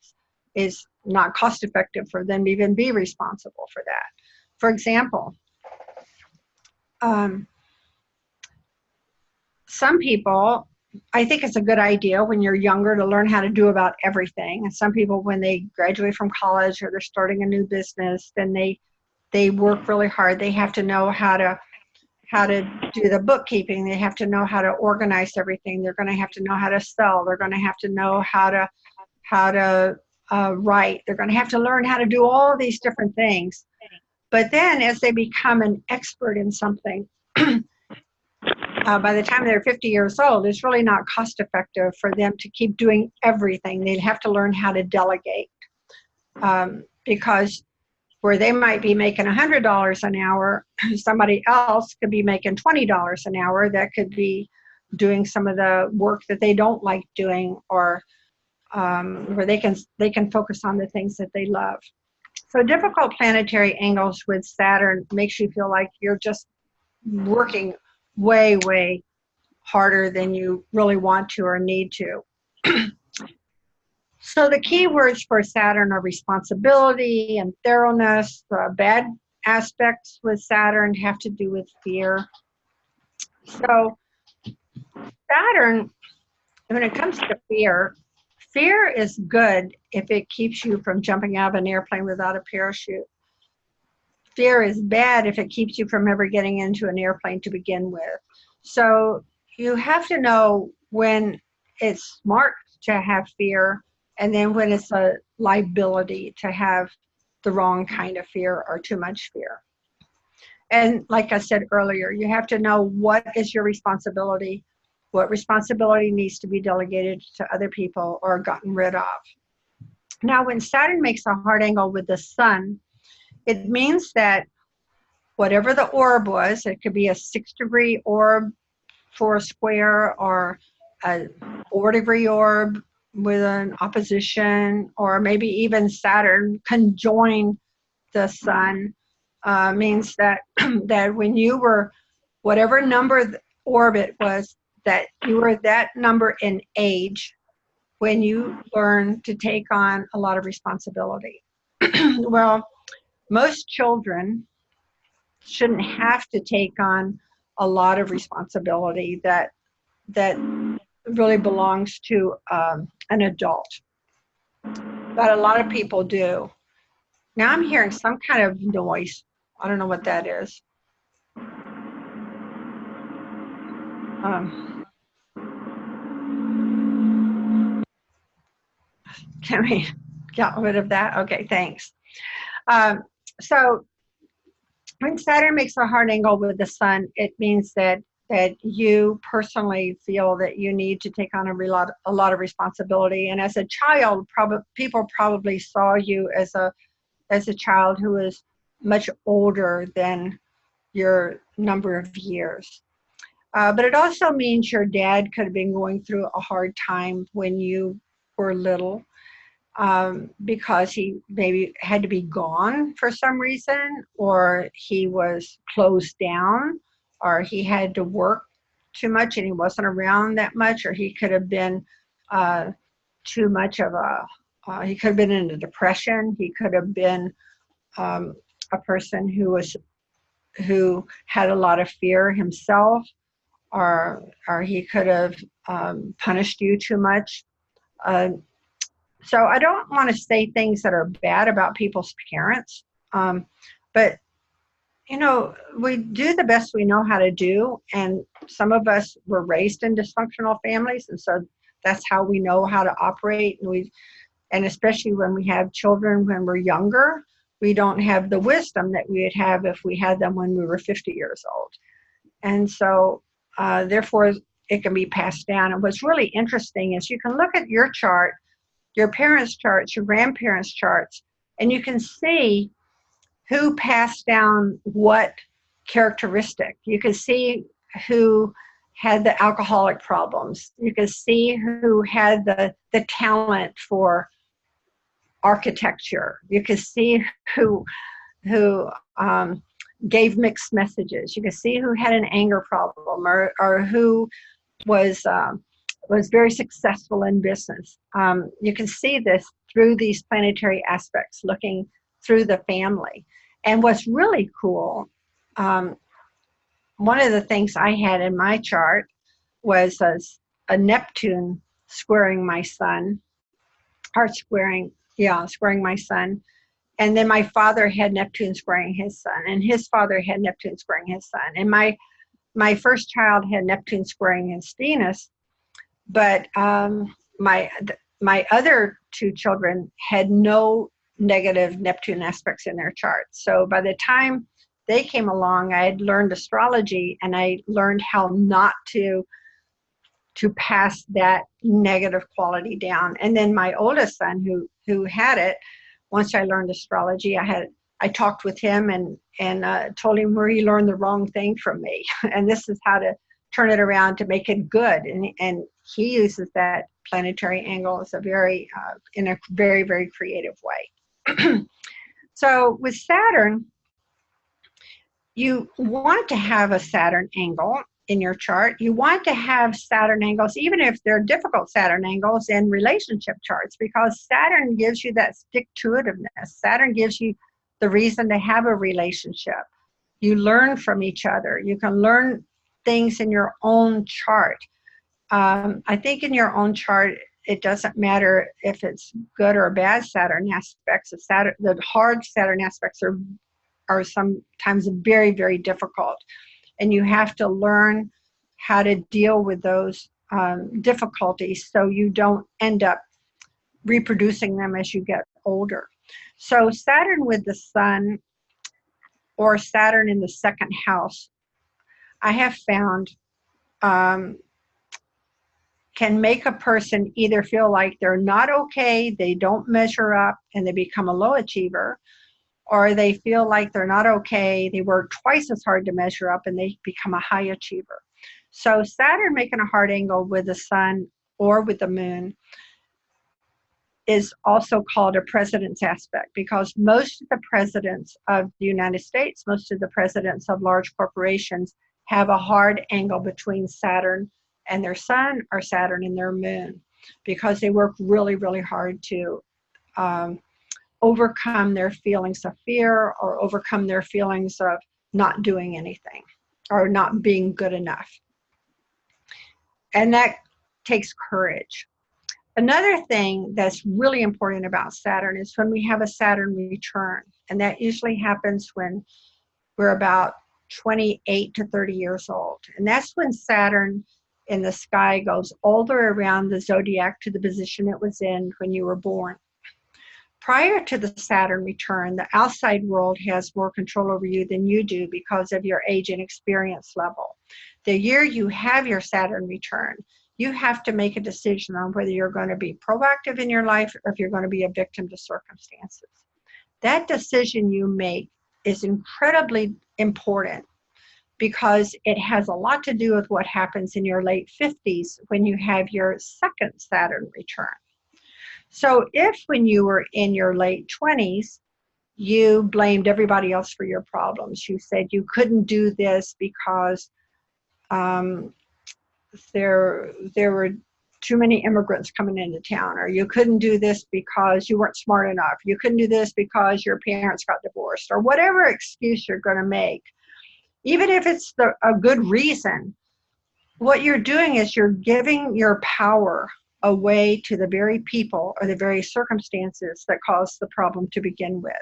[SPEAKER 3] is not cost effective for them to even be responsible for that. For example, some people, I think it's a good idea when you're younger to learn how to do about everything. And some people, when they graduate from college or they're starting a new business, then they work really hard. They have to know how to do the bookkeeping. They have to know how to organize everything. They're going to have to know how to sell. They're going to have to know how to right. They're going to have to learn how to do all these different things. But then as they become an expert in something, by the time they're 50 years old, it's really not cost effective for them to keep doing everything. They'd have to learn how to delegate, because where they might be making $100 an hour, somebody else could be making $20 an hour that could be doing some of the work that they don't like doing, or where they can focus on the things that they love. So difficult planetary angles with Saturn makes you feel like you're just working way, way harder than you really want to or need to. So the key words for Saturn are responsibility and thoroughness. Bad aspects with Saturn have to do with fear. So Saturn, when it comes to fear, fear is good if it keeps you from jumping out of an airplane without a parachute. Fear is bad if it keeps you from ever getting into an airplane to begin with. So you have to know when it's smart to have fear, and then when it's a liability to have the wrong kind of fear or too much fear. And like I said earlier, you have to know what is your responsibility, what responsibility needs to be delegated to other people or gotten rid of. Now, when Saturn makes a hard angle with the sun, it means that whatever the orb was, it could be a 6-degree orb for a square, or a 4-degree orb with an opposition, or maybe even Saturn conjoin the sun, means that that when you were, whatever number the orbit was, that you were that number in age when you learn to take on a lot of responsibility. Well, most children shouldn't have to take on a lot of responsibility that really belongs to an adult. But a lot of people do. Now I'm hearing some kind of noise. I don't know what that is. Can we get rid of that? Okay, thanks. So when Saturn makes a hard angle with the sun, it means that you personally feel that you need to take on a lot of responsibility. And as a child, people probably saw you as a child who was much older than your number of years. But it also means your dad could have been going through a hard time when you were little, because he maybe had to be gone for some reason, or he was closed down, or he had to work too much and he wasn't around that much, or he could have been too much of he could have been in a depression. He could have been a person who had a lot of fear himself, or he could have punished you too much. So I don't want to say things that are bad about people's parents, but we do the best we know how to do, and some of us were raised in dysfunctional families, and so that's how we know how to operate. And especially when we have children when we're younger, we don't have the wisdom that we would have if we had them when we were 50 years old. And so therefore it can be passed down. And what's really interesting is you can look at your chart, your parents' charts, your grandparents' charts, and you can see who passed down what characteristic. You can see who had the alcoholic problems. You can see who had the talent for architecture. You can see who gave mixed messages. You can see who had an anger problem, or who was very successful in business. You can see this through these planetary aspects, looking through the family. And what's really cool, one of the things I had in my chart was a Neptune squaring my sun, or squaring my sun. And then my father had Neptune squaring his son, and his father had Neptune squaring his son. And my first child had Neptune squaring his Venus, but my other two children had no negative Neptune aspects in their charts. So by the time they came along, I had learned astrology, and I learned how not to pass that negative quality down. And then my oldest son, who had it, once I learned astrology, I talked with him and told him where he learned the wrong thing from me, and this is how to turn it around to make it good. And he uses that planetary angle as in a very, very creative way. So with Saturn, you want to have a Saturn angle in your chart. You want to have Saturn angles, even if they're difficult Saturn angles, in relationship charts, because Saturn gives you that stick-to-itiveness. Saturn gives you the reason to have a relationship. You learn from each other. You can learn things in your own chart. I think in your own chart, it doesn't matter if it's good or bad Saturn aspects. The hard Saturn aspects are sometimes very, very difficult. And you have to learn how to deal with those difficulties so you don't end up reproducing them as you get older. So Saturn with the Sun, or Saturn in the second house, I have found can make a person either feel like they're not okay, they don't measure up, and they become a low achiever, or they feel like they're not okay, they work twice as hard to measure up, and they become a high achiever. So Saturn making a hard angle with the Sun or with the Moon is also called a president's aspect, because most of the presidents of the United States, most of the presidents of large corporations have a hard angle between Saturn and their Sun, or Saturn and their Moon, because they work really, really hard to overcome their feelings of fear, or overcome their feelings of not doing anything or not being good enough. And that takes courage. Another thing that's really important about Saturn is when we have a Saturn return, and that usually happens when we're about 28 to 30 years old. And that's when Saturn in the sky goes all the way around the zodiac to the position it was in when you were born. Prior to the Saturn return, the outside world has more control over you than you do because of your age and experience level. The year you have your Saturn return, you have to make a decision on whether you're going to be proactive in your life or if you're going to be a victim to circumstances. That decision you make is incredibly important, because it has a lot to do with what happens in your late 50s when you have your second Saturn return. So if when you were in your late 20s, you blamed everybody else for your problems, you said you couldn't do this because there were too many immigrants coming into town, or you couldn't do this because you weren't smart enough, you couldn't do this because your parents got divorced, or whatever excuse you're going to make, even if it's a good reason, what you're doing is you're giving your power away to the very people or the very circumstances that caused the problem to begin with.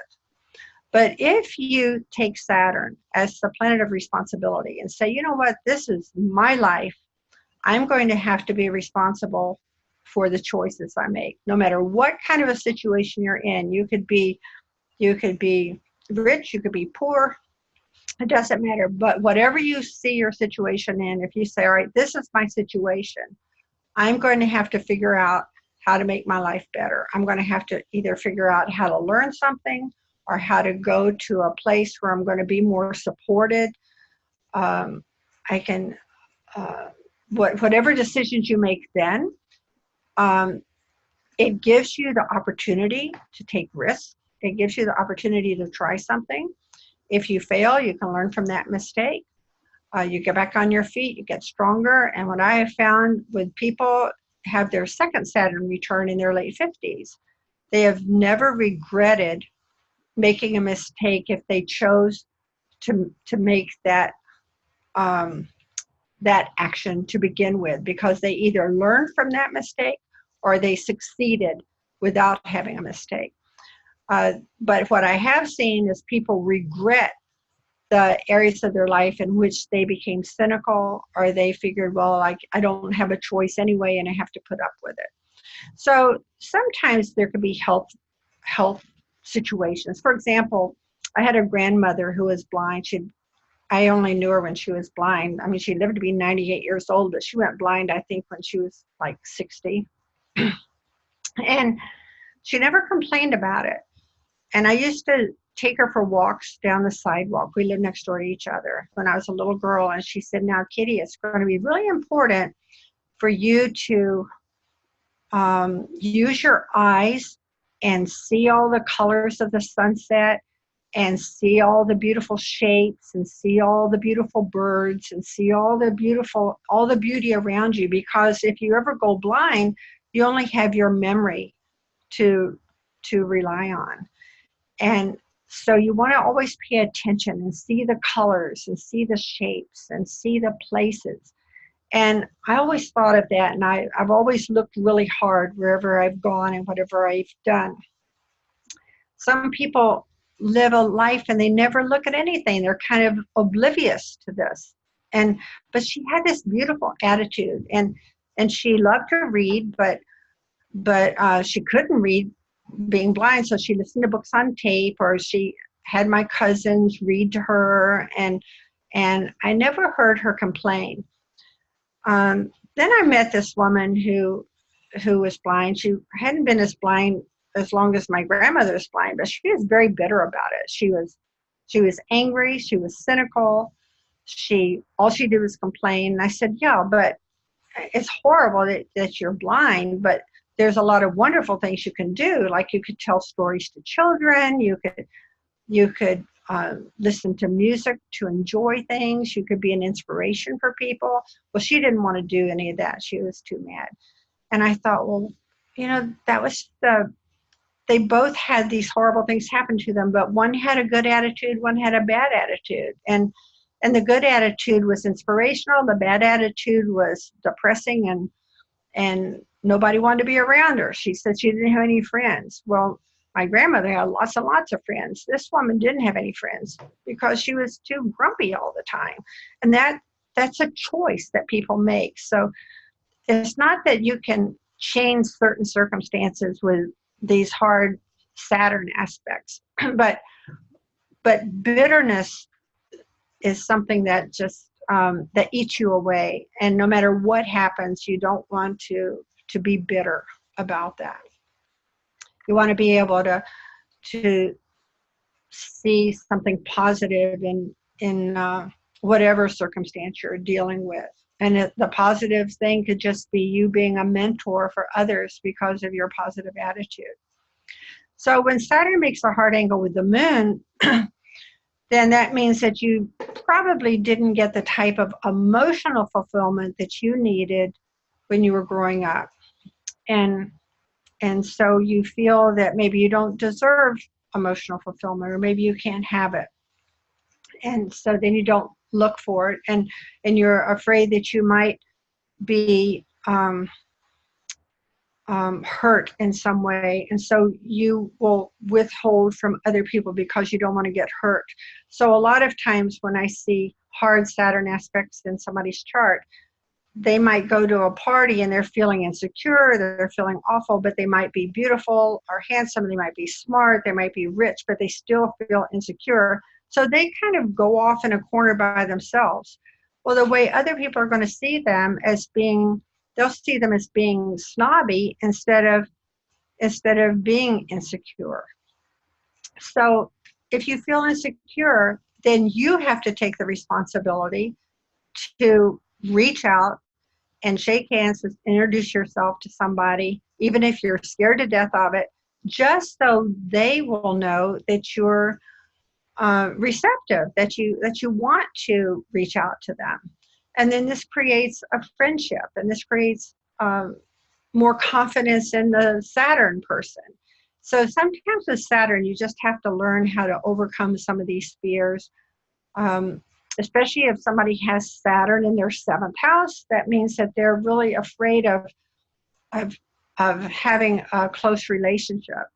[SPEAKER 3] But if you take Saturn as the planet of responsibility and say, you know what, this is my life, I'm going to have to be responsible for the choices I make, no matter what kind of a situation you're in. You could be rich, you could be poor, it doesn't matter. But whatever you see your situation in, if you say, all right, this is my situation, I'm going to have to figure out how to make my life better. I'm going to have to either figure out how to learn something or how to go to a place where I'm going to be more supported. Whatever decisions you make then, it gives you the opportunity to take risks. It gives you the opportunity to try something. If you fail, you can learn from that mistake. You get back on your feet, you get stronger. And what I have found with people have their second Saturn return in their late 50s, they have never regretted making a mistake if they chose to make that action to begin with, because they either learned from that mistake or they succeeded without having a mistake. But what I have seen is people regret the areas of their life in which they became cynical, or they figured, well, I don't have a choice anyway and I have to put up with it. So sometimes there could be health situations. For example, I had a grandmother who was blind. I only knew her when she was blind. I mean, she lived to be 98 years old, but she went blind, I think, when she was like 60. And she never complained about it. And I used to take her for walks down the sidewalk. We lived next door to each other when I was a little girl. And she said, now, Kitty, it's going to be really important for you to use your eyes and see all the colors of the sunset and see all the beautiful shapes and see all the beautiful birds and see all the beauty around you, because if you ever go blind, you only have your memory to rely on. And so you want to always pay attention and see the colors and see the shapes and see the places. And I always thought of that, and I've always looked really hard wherever I've gone and whatever I've done. Some people live a life and they never look at anything. They're kind of oblivious to this. But she had this beautiful attitude, and she loved to read, but she couldn't read being blind, so she listened to books on tape, or she had my cousins read to her, and I never heard her complain. Then I met this woman who was blind. She hadn't been as blind as long as my grandmother was blind, but she was very bitter about it. She was angry. She was cynical. All she did was complain. And I said, yeah, but it's horrible that you're blind, but there's a lot of wonderful things you can do. Like you could tell stories to children. You could listen to music to enjoy things. You could be an inspiration for people. Well, she didn't want to do any of that. She was too mad. And I thought, well, they both had these horrible things happen to them, but one had a good attitude, one had a bad attitude. And the good attitude was inspirational. The bad attitude was depressing, and nobody wanted to be around her. She said she didn't have any friends. Well, my grandmother had lots and lots of friends. This woman didn't have any friends because she was too grumpy all the time. And that's a choice that people make. So it's not that you can change certain circumstances with these hard Saturn aspects, but bitterness is something that just that eats you away. And no matter what happens, you don't want to be bitter about that. You want to be able to see something positive in whatever circumstance you're dealing with. And the positive thing could just be you being a mentor for others because of your positive attitude. So when Saturn makes a hard angle with the moon, then that means that you probably didn't get the type of emotional fulfillment that you needed when you were growing up. And so you feel that maybe you don't deserve emotional fulfillment, or maybe you can't have it. And so then you don't look for it, and you're afraid that you might be hurt in some way, and so you will withhold from other people because you don't want to get hurt. So a lot of times when I see hard Saturn aspects in somebody's chart, they might go to a party and they're feeling insecure, they're feeling awful, but they might be beautiful or handsome, they might be smart, they might be rich, but they still feel insecure. So they kind of go off in a corner by themselves. Well, the way other people are going to see them as being, they'll see them as being snobby instead of being insecure. So if you feel insecure, then you have to take the responsibility to reach out and shake hands and introduce yourself to somebody, even if you're scared to death of it, just so they will know that you're receptive, that you want to reach out to them. And then this creates a friendship, and this creates more confidence in the Saturn person. So sometimes with Saturn, you just have to learn how to overcome some of these fears. Especially if somebody has Saturn in their 7th house, that means that they're really afraid of having a close relationship.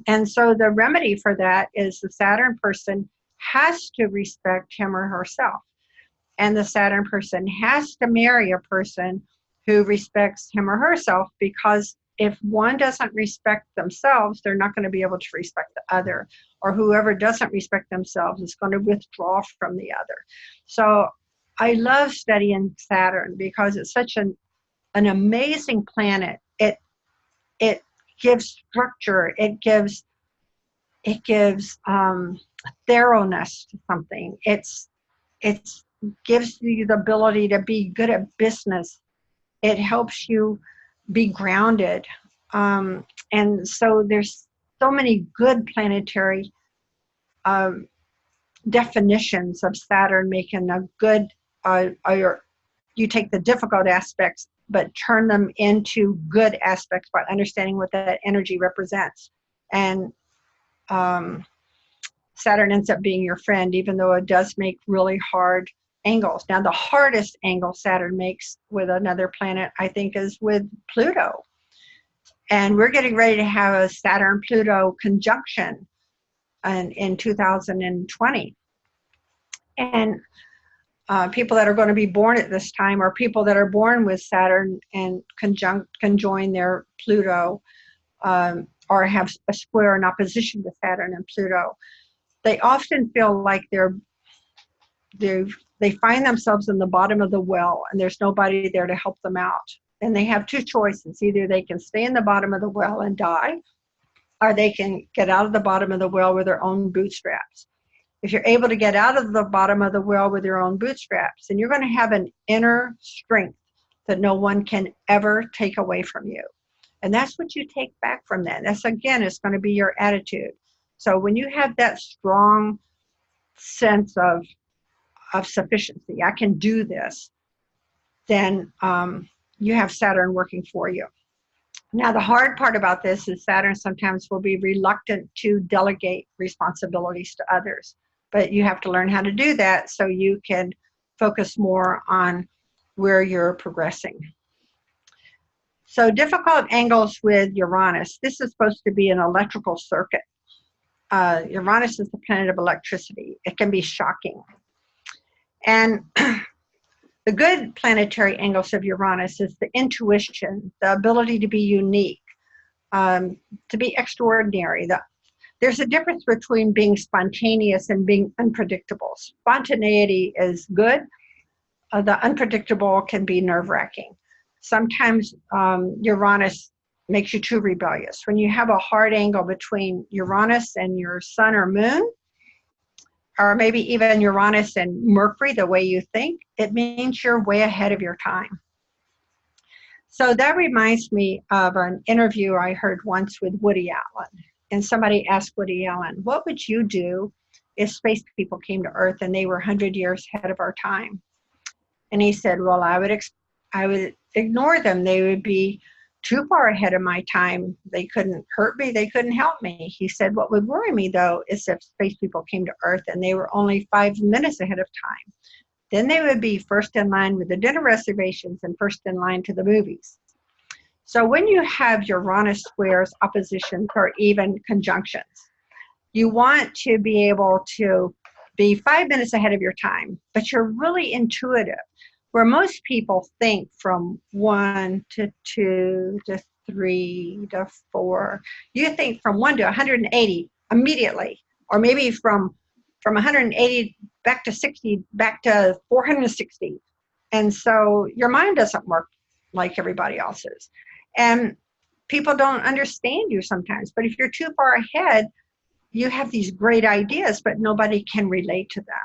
[SPEAKER 3] And so the remedy for that is the Saturn person has to respect him or herself. And the Saturn person has to marry a person who respects him or herself, because if one doesn't respect themselves, they're not going to be able to respect the other, or whoever doesn't respect themselves is going to withdraw from the other. So I love studying Saturn because it's such an amazing planet. It gives structure. It gives thoroughness to something. It gives you the ability to be good at business. It helps you be grounded. And so there's so many good planetary definitions of Saturn, making a good, you take the difficult aspects, but turn them into good aspects by understanding what that energy represents. And Saturn ends up being your friend, even though it does make really hard angles. Now, the hardest angle Saturn makes with another planet, I think, is with Pluto. And we're getting ready to have a Saturn-Pluto conjunction in 2020. And people that are going to be born at this time, or people that are born with Saturn and conjoin their Pluto, or have a square in opposition to Saturn and Pluto, they often feel like they find themselves in the bottom of the well, and there's nobody there to help them out. And they have two choices. Either they can stay in the bottom of the well and die, or they can get out of the bottom of the well with their own bootstraps. If you're able to get out of the bottom of the well with your own bootstraps, then you're going to have an inner strength that no one can ever take away from you. And that's what you take back from that. That's, again, it's going to be your attitude. So when you have that strong sense of sufficiency, I can do this, then you have Saturn working for you. Now, the hard part about this is Saturn sometimes will be reluctant to delegate responsibilities to others. But you have to learn how to do that so you can focus more on where you're progressing. So difficult angles with Uranus. This is supposed to be an electrical circuit. Uranus is the planet of electricity. It can be shocking. And the good planetary angles of Uranus is the intuition, the ability to be unique, to be extraordinary. There's a difference between being spontaneous and being unpredictable. Spontaneity is good. The unpredictable can be nerve-wracking. Sometimes Uranus makes you too rebellious. When you have a hard angle between Uranus and your sun or moon, or maybe even Uranus and Mercury, the way you think, it means you're way ahead of your time. So that reminds me of an interview I heard once with Woody Allen. And somebody asked Woody Allen, what would you do if space people came to Earth and they were 100 years ahead of our time? And he said, well, I would ignore them. They would be too far ahead of my time. They couldn't hurt me. They couldn't help me. He said, what would worry me, though, is if space people came to Earth and they were only 5 minutes ahead of time. Then they would be first in line with the dinner reservations and first in line to the movies. So when you have Uranus squares, oppositions, or even conjunctions, you want to be able to be 5 minutes ahead of your time, but you're really intuitive. Where most people think from 1 to 2 to 3 to 4, you think from 1 to 180 immediately, or maybe from 180 back to 60, back to 460. And so your mind doesn't work like everybody else's. And people don't understand you sometimes. But if you're too far ahead, you have these great ideas, but nobody can relate to them.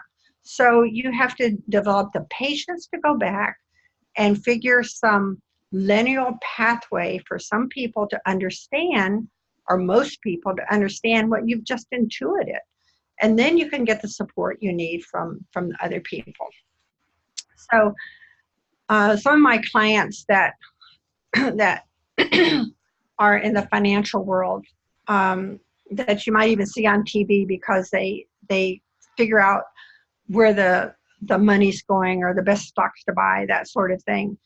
[SPEAKER 3] So you have to develop the patience to go back and figure some linear pathway for some people to understand, or most people to understand what you've just intuited. And then you can get the support you need from the other people. So some of my clients that are in the financial world, that you might even see on TV because they figure out where the money's going or the best stocks to buy, that sort of thing.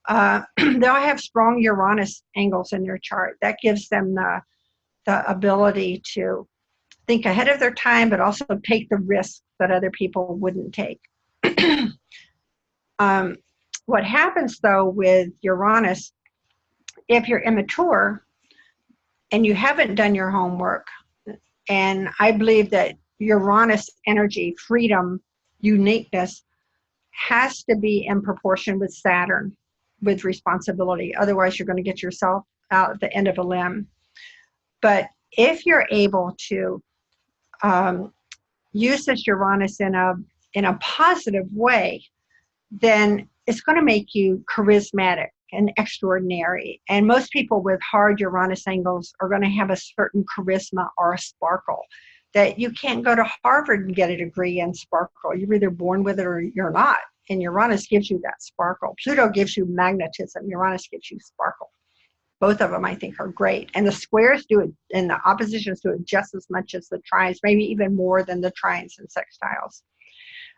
[SPEAKER 3] They'll have strong Uranus angles in their chart. That gives them the ability to think ahead of their time, but also take the risks that other people wouldn't take. What happens, though, with Uranus if you're immature and you haven't done your homework, and I believe that Uranus energy, freedom, uniqueness has to be in proportion with Saturn, with responsibility. Otherwise, you're going to get yourself out at the end of a limb. But if you're able to use this Uranus in a positive way, then it's going to make you charismatic and extraordinary. And most people with hard Uranus angles are going to have a certain charisma or a sparkle that you can't go to Harvard and get a degree in sparkle. You're either born with it or you're not. And Uranus gives you that sparkle. Pluto gives you magnetism. Uranus gives you sparkle. Both of them, I think, are great. And the squares do it, and the oppositions do it just as much as the trines, maybe even more than the trines and sextiles.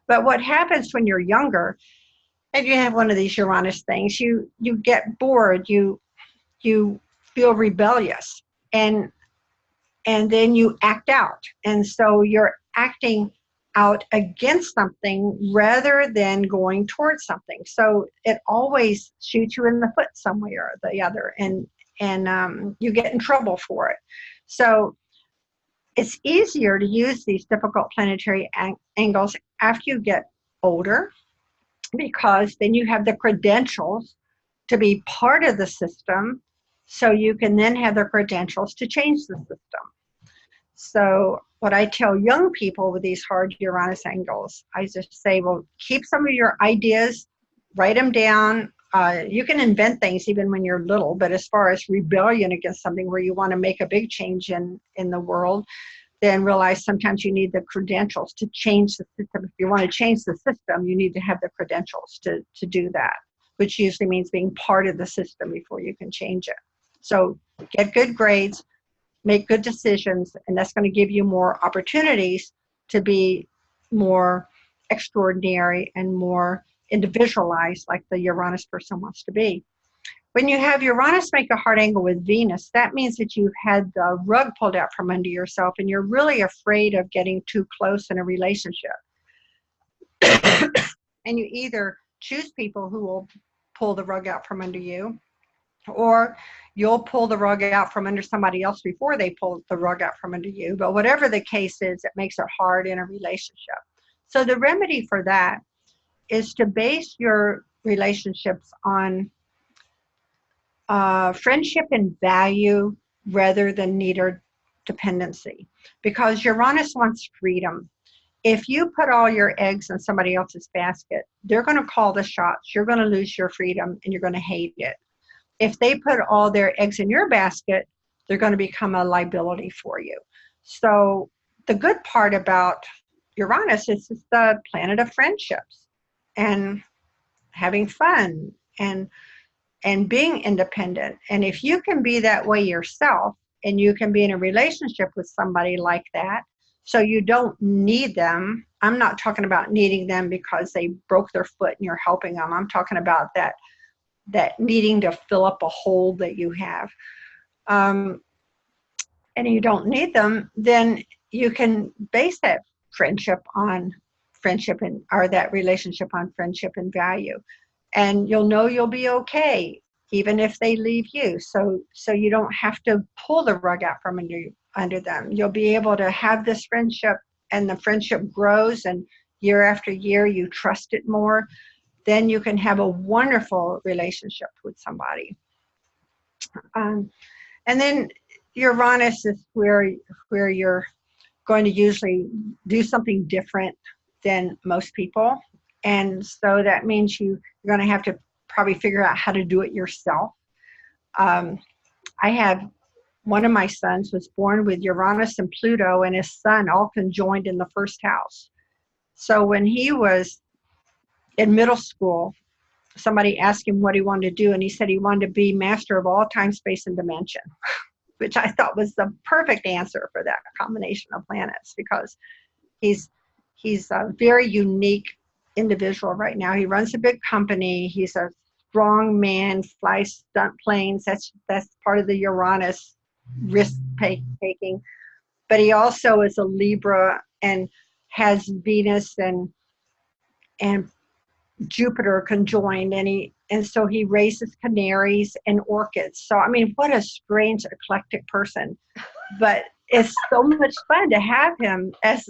[SPEAKER 3] But what happens when you're younger, and you have one of these Uranus things, you get bored, you feel rebellious, and then you act out. And so you're acting out against something rather than going towards something. So it always shoots you in the foot some way or the other, and you get in trouble for it. So it's easier to use these difficult planetary angles after you get older, because then you have the credentials to be part of the system, so you can then have the credentials to change the system. So what I tell young people with these hard Uranus angles, I just say, well, keep some of your ideas, write them down. You can invent things even when you're little, but as far as rebellion against something where you want to make a big change in the world, then realize sometimes you need the credentials to change the system. If you want to change the system, you need to have the credentials to do that, which usually means being part of the system before you can change it. So get good grades, make good decisions, and that's going to give you more opportunities to be more extraordinary and more individualized, like the Uranus person wants to be. When you have Uranus make a hard angle with Venus, that means that you've had the rug pulled out from under yourself and you're really afraid of getting too close in a relationship. And you either choose people who will pull the rug out from under you, or you'll pull the rug out from under somebody else before they pull the rug out from under you. But whatever the case is, it makes it hard in a relationship. So the remedy for that is to base your relationships on friendship and value rather than need or dependency, because Uranus wants freedom. If you put all your eggs in somebody else's basket, they're going to call the shots. You're going to lose your freedom and you're going to hate it. If they put all their eggs in your basket, they're going to become a liability for you. So the good part about Uranus is it's the planet of friendships and having fun and being independent. And if you can be that way yourself, and you can be in a relationship with somebody like that, so you don't need them. I'm not talking about needing them because they broke their foot and you're helping them. I'm talking about that needing to fill up a hole that you have. And you don't need them, then you can base that friendship on friendship or that relationship on friendship and value. And you'll know you'll be okay, even if they leave you. So you don't have to pull the rug out from under them. You'll be able to have this friendship, and the friendship grows, and year after year you trust it more. Then you can have a wonderful relationship with somebody. And then Uranus is where you're going to usually do something different than most people. And so that means you're going to have to probably figure out how to do it yourself. I have one of my sons was born with Uranus and Pluto and his sun all conjoined in the first house. So when he was in middle school, somebody asked him what he wanted to do, and he said he wanted to be master of all time, space, and dimension, which I thought was the perfect answer for that combination of planets, because he's a very unique individual right now. He runs a big company. He's a strong man, flies stunt planes. That's part of the Uranus risk taking. But he also is a Libra and has Venus and Jupiter conjoined, and so he raises canaries and orchids. So I mean, what a strange, eclectic person. But it's so much fun to have him as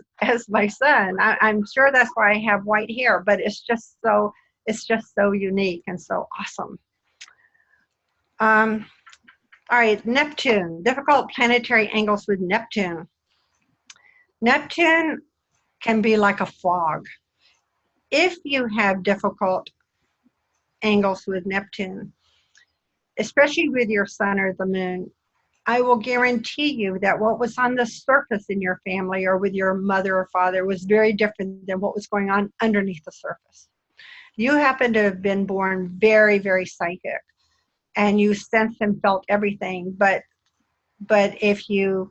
[SPEAKER 3] my son. I'm sure that's why I have white hair, but it's just so unique and so awesome. All right, Neptune, difficult planetary angles with Neptune. Neptune can be like a fog. If you have difficult angles with Neptune, especially with your sun or the moon, I will guarantee you that what was on the surface in your family or with your mother or father was very different than what was going on underneath the surface. You happen to have been born very, very psychic, and you sensed and felt everything. But if you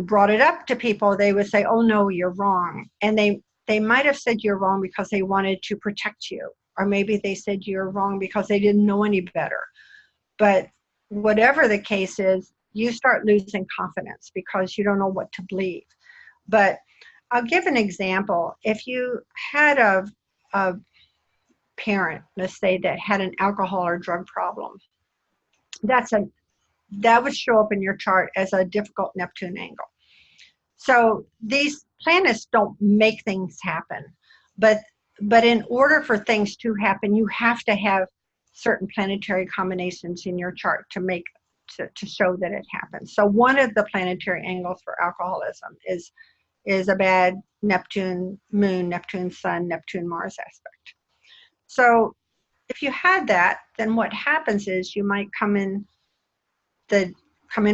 [SPEAKER 3] brought it up to people, they would say, "Oh no, you're wrong," and they might have said you're wrong because they wanted to protect you, or maybe they said you're wrong because they didn't know any better. But whatever the case is, you start losing confidence because you don't know what to believe. But I'll give an example. If you had a parent, let's say, that had an alcohol or drug problem, that would show up in your chart as a difficult Neptune angle. So these planets don't make things happen, but in order for things to happen, you have to have certain planetary combinations in your chart to show that it happens. So one of the planetary angles for alcoholism is a bad Neptune Moon, Neptune Sun, Neptune Mars aspect. So if you had that, then what happens is you might come in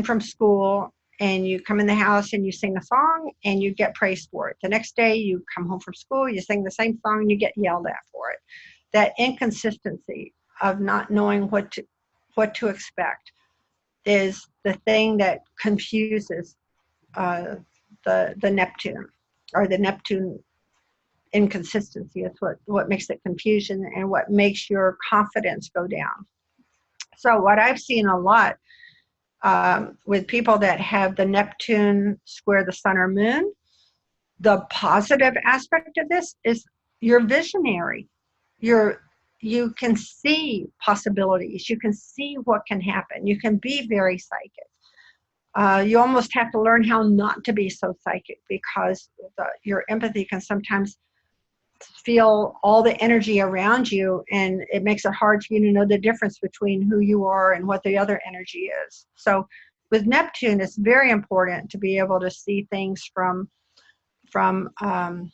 [SPEAKER 3] from school, and you come in the house and you sing a song and you get praised for it. The next day you come home from school, you sing the same song and you get yelled at for it. That inconsistency of not knowing what to expect is the thing that confuses the Neptune, or the Neptune inconsistency. It's what makes it confusion and what makes your confidence go down. So what I've seen a lot with people that have the Neptune square the sun or moon, the positive aspect of this is you're visionary. You can see possibilities. You can see what can happen. You can be very psychic. You almost have to learn how not to be so psychic, because your empathy can sometimes feel all the energy around you, and it makes it hard for you to know the difference between who you are and what the other energy is. So with Neptune, it's very important to be able to see things from an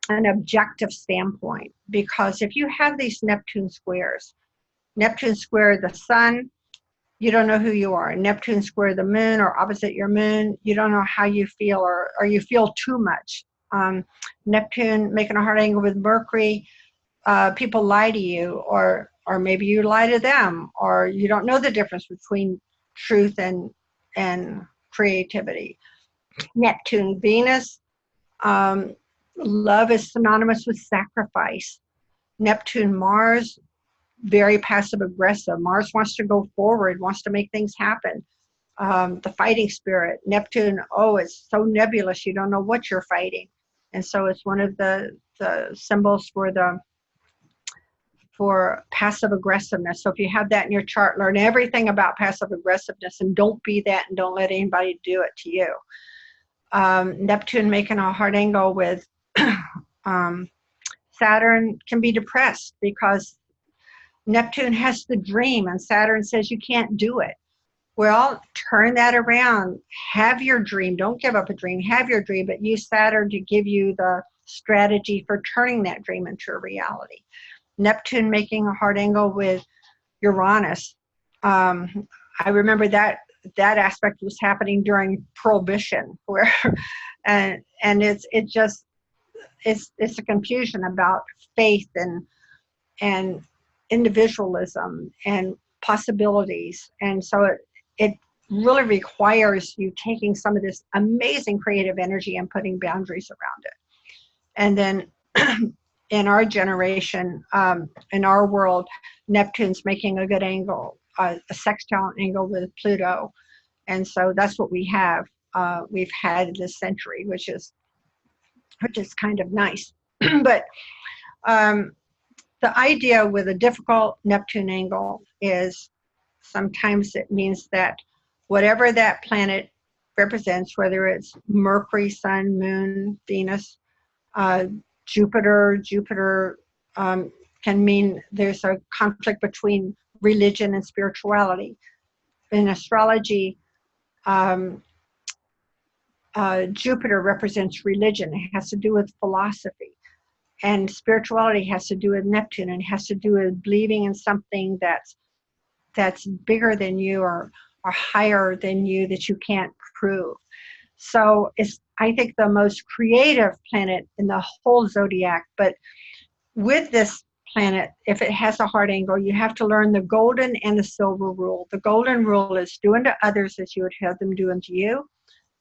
[SPEAKER 3] objective standpoint, because if you have these Neptune squares, Neptune square the sun, you don't know who you are. Neptune square the moon or opposite your moon, you don't know how you feel, or you feel too much. Neptune making a hard angle with Mercury, people lie to you, or maybe you lie to them, or you don't know the difference between truth and creativity. Neptune Venus, love is synonymous with sacrifice. Neptune Mars, very passive aggressive. Mars wants to go forward, wants to make things happen. The fighting spirit. Neptune, it's so nebulous, you don't know what you're fighting. And so it's one of the symbols for passive aggressiveness. So if you have that in your chart, learn everything about passive aggressiveness and don't be that, and don't let anybody do it to you. Neptune making a hard angle with Saturn can be depressed because Neptune has the dream and Saturn says you can't do it. Well, turn that around. Have your dream. Don't give up a dream. Have your dream, but use Saturn to give you the strategy for turning that dream into a reality. Neptune making a hard angle with Uranus. I remember that aspect was happening during Prohibition, where and it's a confusion about faith and individualism and possibilities. And so it really requires you taking some of this amazing creative energy and putting boundaries around it. And then in our generation, in our world, Neptune's making a good angle, a sextile angle with Pluto. And so that's what we've had this century, which is kind of nice. But the idea with a difficult Neptune angle is sometimes it means that whatever that planet represents, whether it's Mercury, Sun, Moon, Venus, uh, Jupiter can mean there's a conflict between religion and spirituality. In astrology, um, Jupiter represents religion. It has to do with philosophy. And spirituality has to do with Neptune and has to do with believing in something that's bigger than you or higher than you that you can't prove. So it's, I think, the most creative planet in the whole zodiac. But with this planet, if it has a hard angle, you have to learn the golden and the silver rule. The golden rule is do unto others as you would have them do unto you.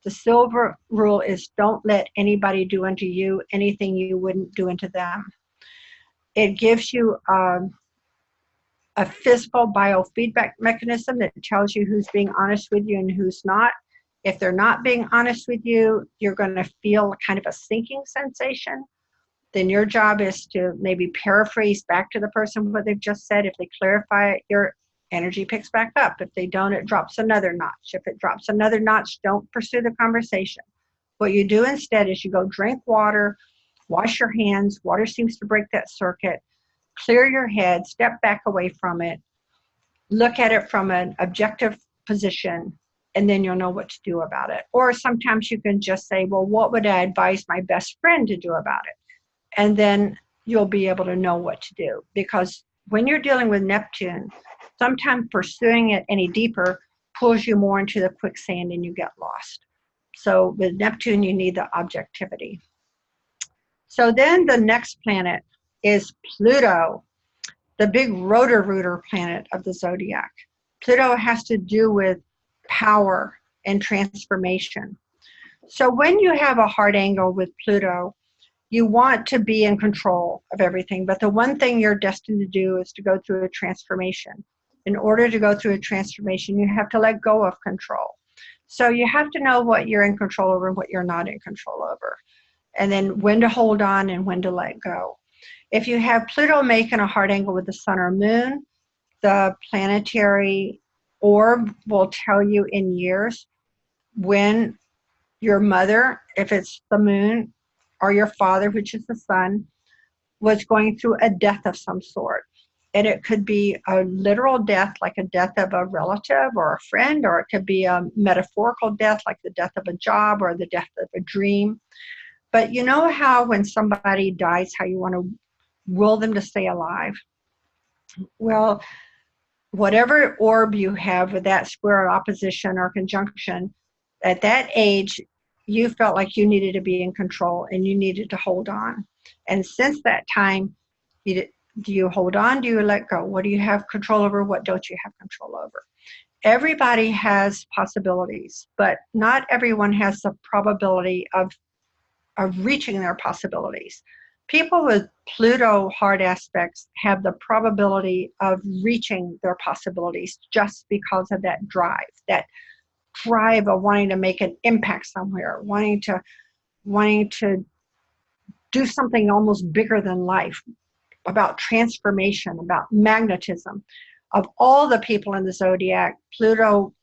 [SPEAKER 3] The silver rule is don't let anybody do unto you anything you wouldn't do unto them. It gives you a physical biofeedback mechanism that tells you who's being honest with you and who's not. If they're not being honest with you, you're going to feel kind of a sinking sensation. Then your job is to maybe paraphrase back to the person what they've just said. If they clarify it, your energy picks back up. If they don't, it drops another notch. If it drops another notch, don't pursue the conversation. What you do instead is you go drink water, wash your hands. Water seems to break that circuit. Clear your head, step back away from it, look at it from an objective position, and then you'll know what to do about it. Or sometimes you can just say, well, what would I advise my best friend to do about it? And then you'll be able to know what to do. Because when you're dealing with Neptune, sometimes pursuing it any deeper pulls you more into the quicksand and you get lost. So with Neptune, you need the objectivity. So then the next planet is Pluto, the big rotor-rooter planet of the zodiac. Pluto has to do with power and transformation. So when you have a hard angle with Pluto, you want to be in control of everything, but the one thing you're destined to do is to go through a transformation. In order to go through a transformation, you have to let go of control. So you have to know what you're in control over and what you're not in control over, and then when to hold on and when to let go. If you have Pluto making a hard angle with the sun or moon, the planetary orb will tell you in years when your mother, if it's the moon, or your father, which is the sun, was going through a death of some sort. And it could be a literal death, like a death of a relative or a friend, or it could be a metaphorical death, like the death of a job or the death of a dream. But you know how when somebody dies, how you want to will them to stay alive? Well, whatever orb you have with that square opposition or conjunction, at that age, you felt like you needed to be in control and you needed to hold on. And since that time, do you hold on? Do you let go? What do you have control over? What don't you have control over? Everybody has possibilities, but not everyone has the probability of reaching their possibilities. People with Pluto hard aspects have the probability of reaching their possibilities just because of that drive of wanting to make an impact somewhere, wanting to do something almost bigger than life, about transformation, about magnetism. Of all the people in the zodiac, Pluto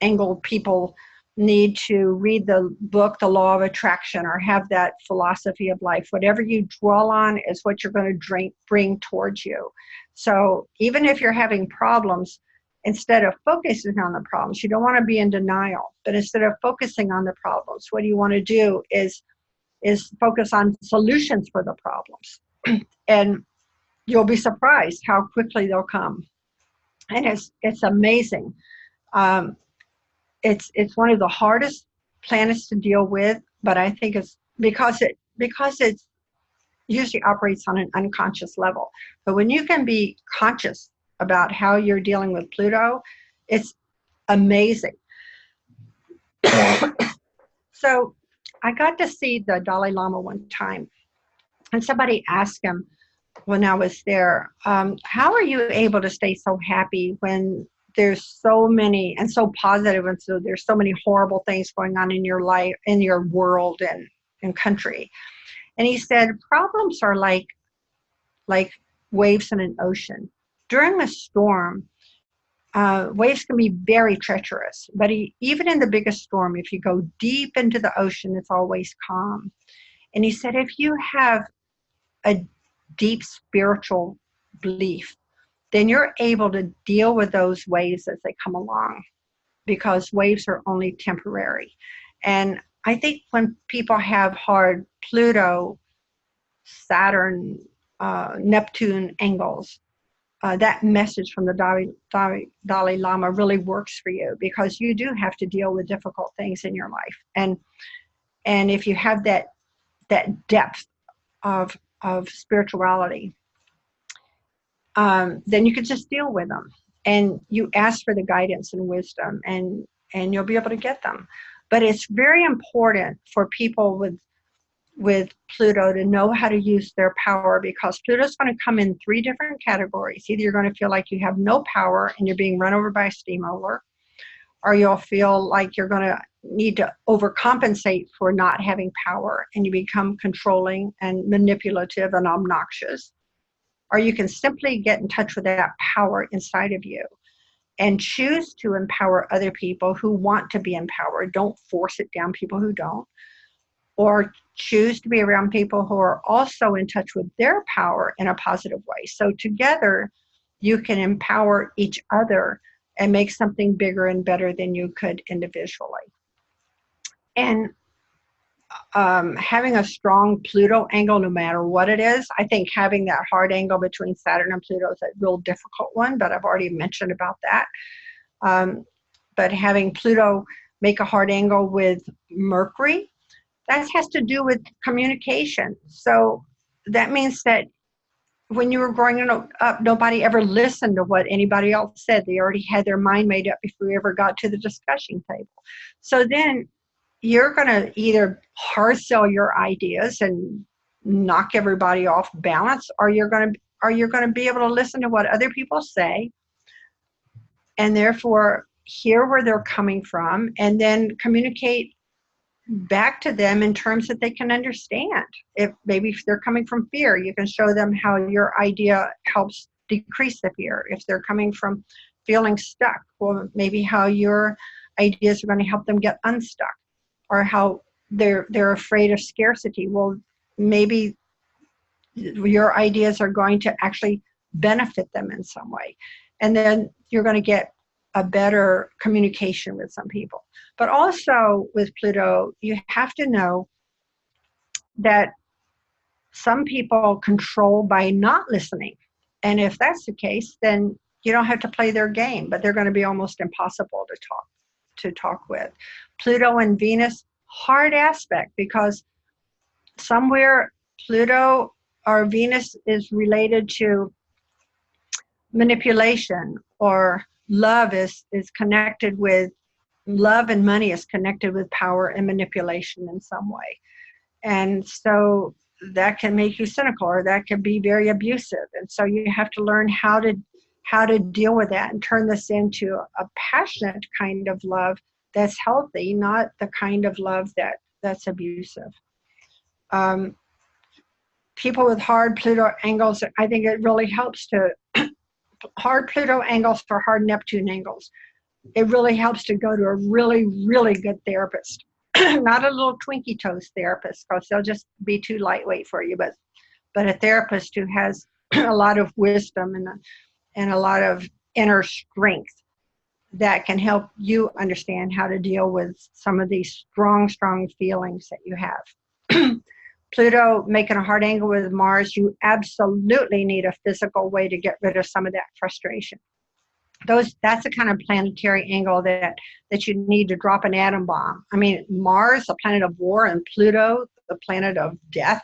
[SPEAKER 3] angled people need to read the book, The Law of Attraction, or have that philosophy of life. Whatever you dwell on is what you're going to bring towards you. So even if you're having problems, instead of focusing on the problems, you don't want to be in denial, but instead of focusing on the problems, what you want to do is focus on solutions for the problems. And you'll be surprised how quickly they'll come. And it's amazing. It's one of the hardest planets to deal with, but I think it's because it usually operates on an unconscious level. But when you can be conscious about how you're dealing with Pluto, it's amazing. So I got to see the Dalai Lama one time, and somebody asked him when I was there, how are you able to stay so happy when there's so many and so positive, and so there's so many horrible things going on in your life, in your world and country? And he said, problems are like like waves in an ocean. During a storm, waves can be very treacherous, but even in the biggest storm, if you go deep into the ocean, it's always calm. And he said, if you have a deep spiritual belief, then you're able to deal with those waves as they come along, because waves are only temporary. And I think when people have hard Pluto, Saturn, Neptune angles, that message from the Dalai Lama really works for you, because you do have to deal with difficult things in your life. And if you have that depth of spirituality, then you can just deal with them. And you ask for the guidance and wisdom, and you'll be able to get them. But it's very important for people with Pluto to know how to use their power, because Pluto's going to come in 3 different categories. Either you're going to feel like you have no power and you're being run over by a steamroller, or you'll feel like you're going to need to overcompensate for not having power and you become controlling and manipulative and obnoxious. Or you can simply get in touch with that power inside of you and choose to empower other people who want to be empowered. Don't force it down people who don't. Or choose to be around people who are also in touch with their power in a positive way. So together, you can empower each other and make something bigger and better than you could individually. And having a strong Pluto angle, no matter what it is, I think having that hard angle between Saturn and Pluto is a real difficult one, but I've already mentioned about that. But having Pluto make a hard angle with Mercury, that has to do with communication. So that means that when you were growing up, nobody ever listened to what anybody else said. They already had their mind made up before we ever got to the discussion table. So then you're going to either hard sell your ideas and knock everybody off balance, or you're going to be able to listen to what other people say, and therefore hear where they're coming from, and then communicate back to them in terms that they can understand. If they're coming from fear, you can show them how your idea helps decrease the fear. If they're coming from feeling stuck, well, maybe how your ideas are going to help them get unstuck. Or how they're afraid of scarcity. Well, maybe your ideas are going to actually benefit them in some way. And then you're going to get a better communication with some people. But also with Pluto, you have to know that some people control by not listening. And if that's the case, then you don't have to play their game, but they're going to be almost impossible to talk with. Pluto and Venus, hard aspect, because somewhere Pluto or Venus is related to manipulation, or love is connected with love, and money is connected with power and manipulation in some way. And so that can make you cynical, or that can be very abusive. And so you have to learn how to deal with that and turn this into a passionate kind of love that's healthy, not the kind of love that's abusive. People with hard Pluto angles, I think it really helps to, hard Pluto angles for hard Neptune angles, it really helps to go to a really, really good therapist. Not a little Twinkie Toast therapist, because they'll just be too lightweight for you, but a therapist who has a lot of wisdom and a lot of inner strength that can help you understand how to deal with some of these strong, strong feelings that you have. Pluto making a hard angle with Mars, you absolutely need a physical way to get rid of some of that frustration. That's the kind of planetary angle that you need to drop an atom bomb. I mean, Mars, the planet of war, and Pluto, the planet of death,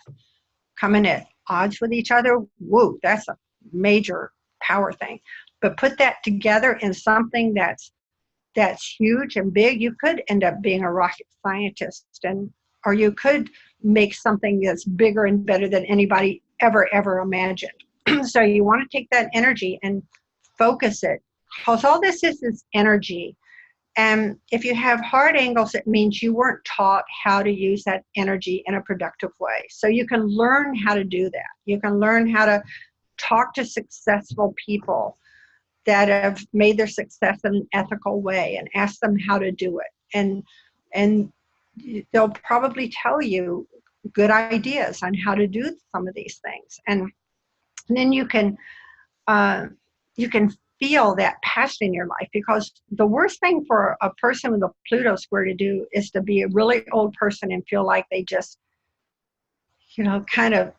[SPEAKER 3] coming at odds with each other. Woo, that's a major power thing. But put that together in something that's huge and big, you could end up being a rocket scientist, or you could make something that's bigger and better than anybody ever imagined. So you want to take that energy and focus it, because all this is energy. And if you have hard angles, it means you weren't taught how to use that energy in a productive way. So you can learn how to do that. You can learn how to talk to successful people that have made their success in an ethical way and ask them how to do it. And they'll probably tell you good ideas on how to do some of these things. And then you can feel that passion in your life, because the worst thing for a person with a Pluto square to do is to be a really old person and feel like they just, kind of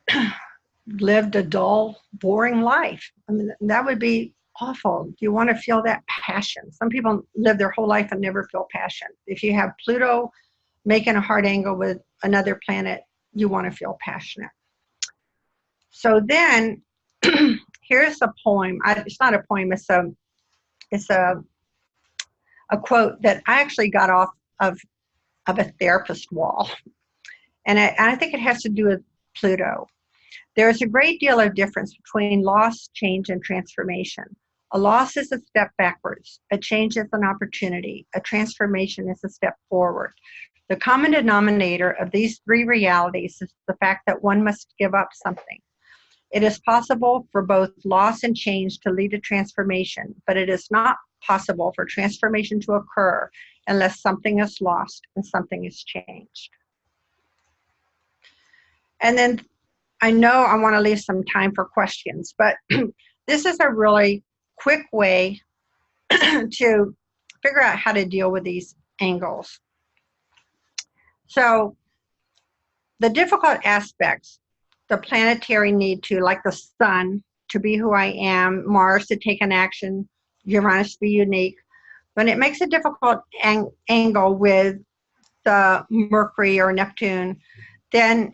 [SPEAKER 3] lived a dull, boring life. I mean, that would be awful. You want to feel that passion. Some people live their whole life and never feel passion. If you have Pluto making a hard angle with another planet, you want to feel passionate. So then, here's a poem. It's not a poem. It's a quote that I actually got off of a therapist wall, and I think it has to do with Pluto. There is a great deal of difference between loss, change, and transformation. A loss is a step backwards. A change is an opportunity. A transformation is a step forward. The common denominator of these three realities is the fact that one must give up something. It is possible for both loss and change to lead to transformation, but it is not possible for transformation to occur unless something is lost and something is changed. And then I know I want to leave some time for questions, but this is a really quick way to figure out how to deal with these angles. So the difficult aspects, the planetary need to, like the sun, to be who I am, Mars to take an action, Uranus to be unique. When it makes a difficult angle with the Mercury or Neptune, then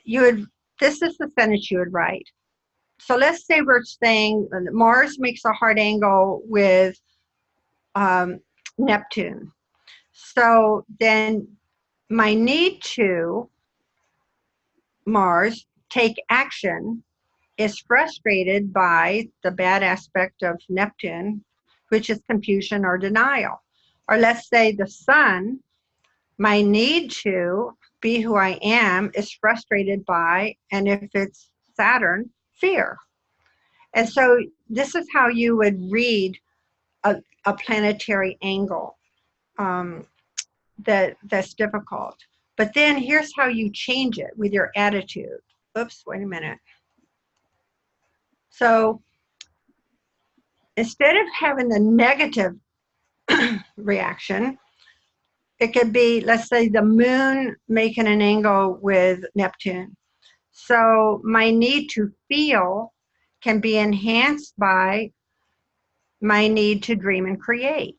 [SPEAKER 3] this is the sentence you would write. So let's say we're saying Mars makes a hard angle with Neptune. So then my need to, Mars, take action is frustrated by the bad aspect of Neptune, which is confusion or denial. Or let's say the sun, my need to be who I am is frustrated by, and if it's Saturn, fear. And so this is how you would read a planetary angle that's difficult. But then here's how you change it with your attitude. Oops, wait a minute. So instead of having the negative reaction, it could be, let's say, the moon making an angle with Neptune. So my need to feel can be enhanced by my need to dream and create.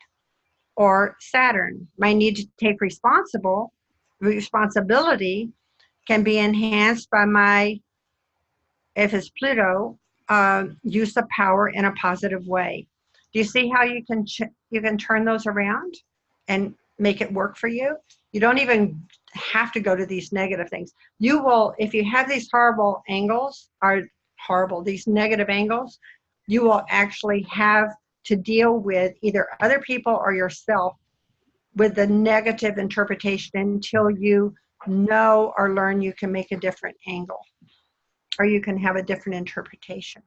[SPEAKER 3] Or Saturn, my need to take responsibility can be enhanced by my, if it's Pluto, use of power in a positive way. Do you see how you can turn those around and make it work for you? You don't even have to go to these negative things. You will, if you have these horrible angles, these negative angles, you will actually have to deal with either other people or yourself with the negative interpretation until you know or learn you can make a different angle, or you can have a different interpretation.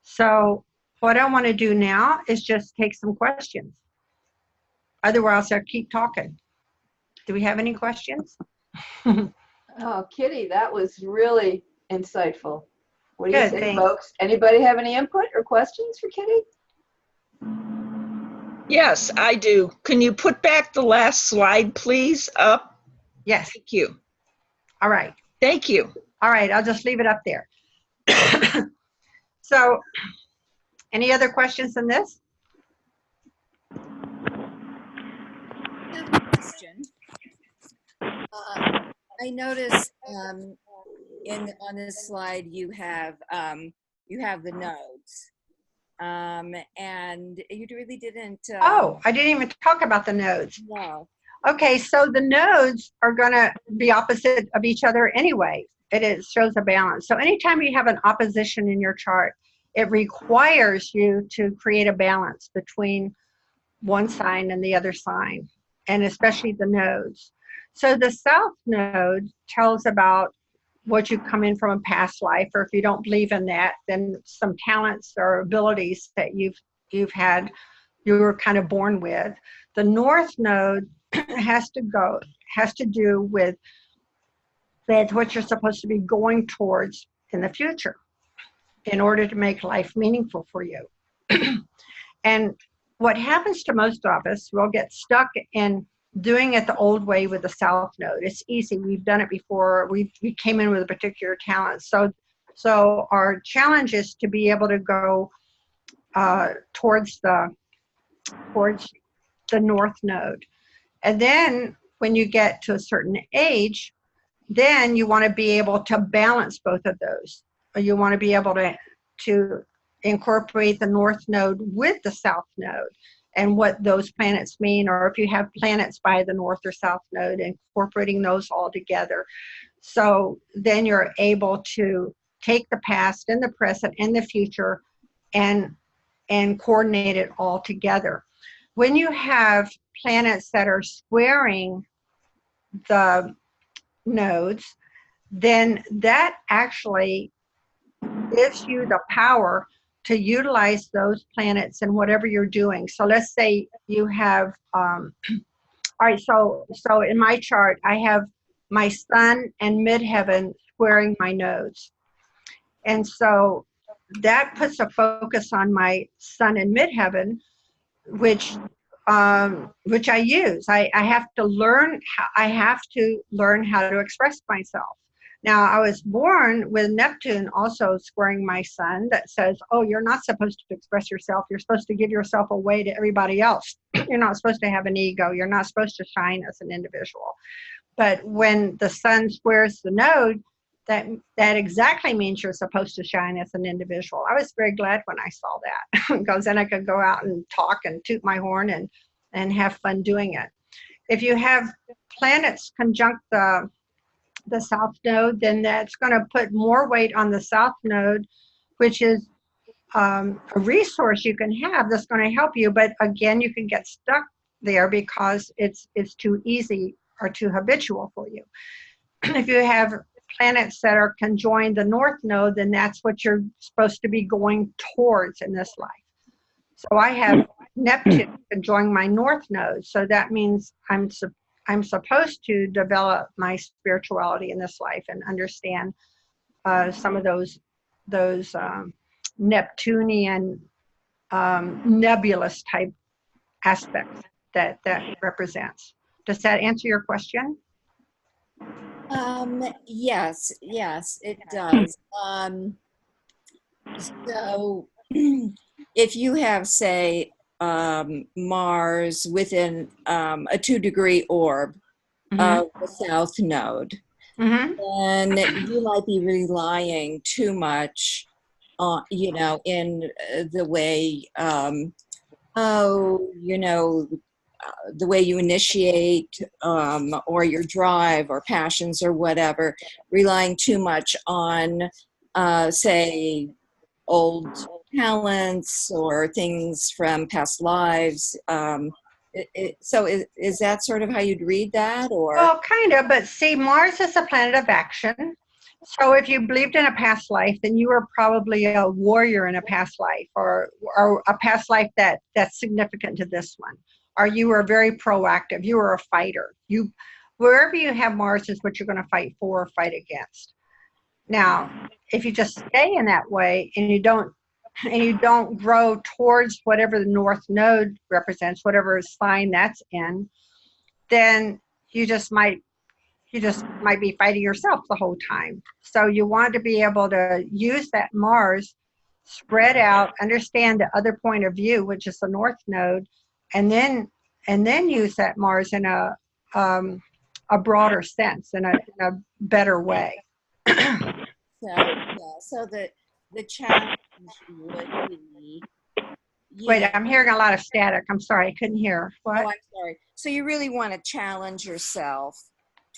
[SPEAKER 3] So what I want to do now is just take some questions. Otherwise, I'll keep talking. Do we have any questions?
[SPEAKER 2] Oh, Kitty, that was really insightful. What do you
[SPEAKER 3] Good,
[SPEAKER 2] say,
[SPEAKER 3] thanks.
[SPEAKER 2] folks? Anybody have any input or questions for Kitty?
[SPEAKER 1] Yes, I do. Can you put back the last slide, please, up?
[SPEAKER 3] Yes.
[SPEAKER 1] Thank you.
[SPEAKER 3] All right.
[SPEAKER 1] Thank you.
[SPEAKER 3] All right, I'll just leave it up there. So, any other questions on this?
[SPEAKER 4] I have a question. I noticed on this slide you have the nodes, and you really didn't.
[SPEAKER 3] Oh, I didn't even talk about the nodes.
[SPEAKER 4] No.
[SPEAKER 3] Okay, so the nodes are going to be opposite of each other anyway. It shows a balance. So anytime you have an opposition in your chart, it requires you to create a balance between one sign and the other sign, and especially the nodes. So the south node tells about what you come in from a past life, or if you don't believe in that, then some talents or abilities that you've had, you were kind of born with. The North Node has to do with what you're supposed to be going towards in the future in order to make life meaningful for you. And what happens to most of us, we'll get stuck in doing it the old way with the South Node. It's easy. We've done it before. We came in with a particular talent. So our challenge is to be able to go towards the North Node. And then when you get to a certain age, then you want to be able to balance both of those. You want to be able to incorporate the North Node with the South Node and what those planets mean, or if you have planets by the North or South Node, incorporating those all together. So then you're able to take the past and the present and the future and coordinate it all together. When you have planets that are squaring the nodes, then that actually gives you the power to utilize those planets in whatever you're doing. So let's say you have, all right, so in my chart, I have my sun and midheaven squaring my nodes. And so that puts a focus on my sun and midheaven, which I use. I have to learn how to express myself. Now, I was born with Neptune also squaring my sun that says, oh, you're not supposed to express yourself. You're supposed to give yourself away to everybody else. You're not supposed to have an ego. You're not supposed to shine as an individual. But when the sun squares the node, that exactly means you're supposed to shine as an individual. I was very glad when I saw that, because then I could go out and talk and toot my horn and have fun doing it. If you have planets conjunct the South Node, then that's going to put more weight on the South Node, which is a resource you can have that's going to help you. But again, you can get stuck there because it's too easy or too habitual for you. If you have planets that are conjoined the North Node, then that's what you're supposed to be going towards in this life. So I have Neptune conjoining my North Node, so that means I'm supposed to develop my spirituality in this life and understand some of those Neptunian nebulous type aspects that represents. Does that answer your question?
[SPEAKER 4] Yes, it does. So if you have, say, Mars within a 2-degree orb of the South Node, then you might be relying too much on, in the way, the way you initiate or your drive or passions or whatever, relying too much on, say, old talents or things from past lives. So is that sort of how you'd read that? Or?
[SPEAKER 3] Well, kind of, but see, Mars is a planet of action. So if you believed in a past life, then you were probably a warrior in a past life, or a past life that's significant to this one. Or you were very proactive. You were a fighter. Wherever you have Mars is what you're going to fight for or fight against. Now, if you just stay in that way and you don't grow towards whatever the North Node represents, whatever sign that's in, then you just might be fighting yourself the whole time. So you want to be able to use that Mars, spread out, understand the other point of view, which is the North Node, and then use that Mars in a broader sense, in a better way.
[SPEAKER 4] So the challenge would be.
[SPEAKER 3] Wait, I'm hearing a lot of static. I'm sorry, I couldn't hear. What?
[SPEAKER 4] Oh, I'm sorry. So you really want to challenge yourself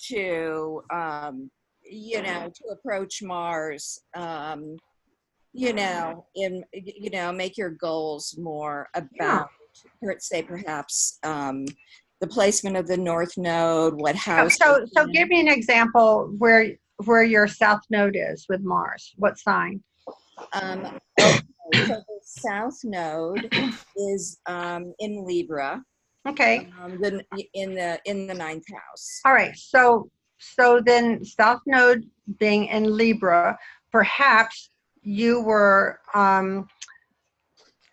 [SPEAKER 4] to, to approach Mars, make your goals more about, say, perhaps the placement of the North Node, what house.
[SPEAKER 3] So give me an example where where your south node is with Mars? What sign?
[SPEAKER 4] Okay, so the south node is in Libra,
[SPEAKER 3] Okay.
[SPEAKER 4] in the ninth house.
[SPEAKER 3] All right. So then south node being in Libra, perhaps you were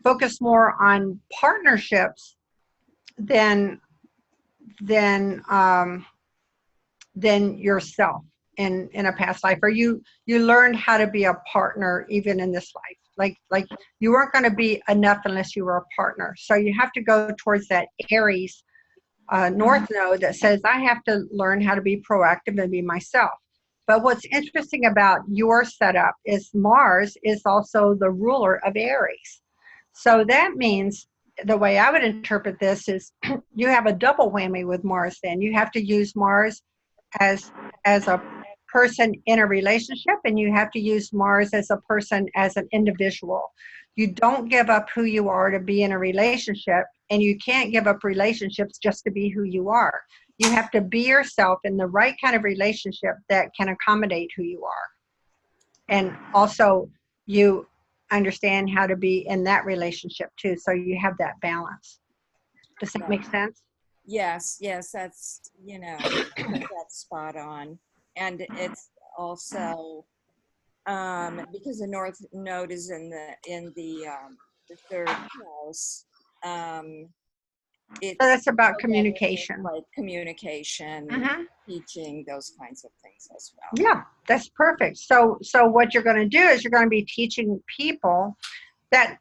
[SPEAKER 3] focused more on partnerships than than um, than yourself in a past life, or you learned how to be a partner even in this life. Like you weren't going to be enough unless you were a partner. So you have to go towards that Aries north node that says I have to learn how to be proactive and be myself. But what's interesting about your setup is Mars is also the ruler of Aries. So that means the way I would interpret this is you have a double whammy with Mars then. You have to use Mars as a person in a relationship, and you have to use Mars as a person, as an individual. You don't give up who you are to be in a relationship, and you can't give up relationships just to be who you are. You have to be yourself in the right kind of relationship that can accommodate who you are. And also you understand how to be in that relationship too, so you have that balance. Does that make sense?
[SPEAKER 4] Yes, that's that's spot on. And it's also because the north node is in the third house. It's
[SPEAKER 3] So that's about
[SPEAKER 4] again,
[SPEAKER 3] communication.
[SPEAKER 4] like communication,
[SPEAKER 3] Mhm.
[SPEAKER 4] teaching, those kinds of things as well.
[SPEAKER 3] Yeah, that's perfect. So what you're going to do is you're going to be teaching people that,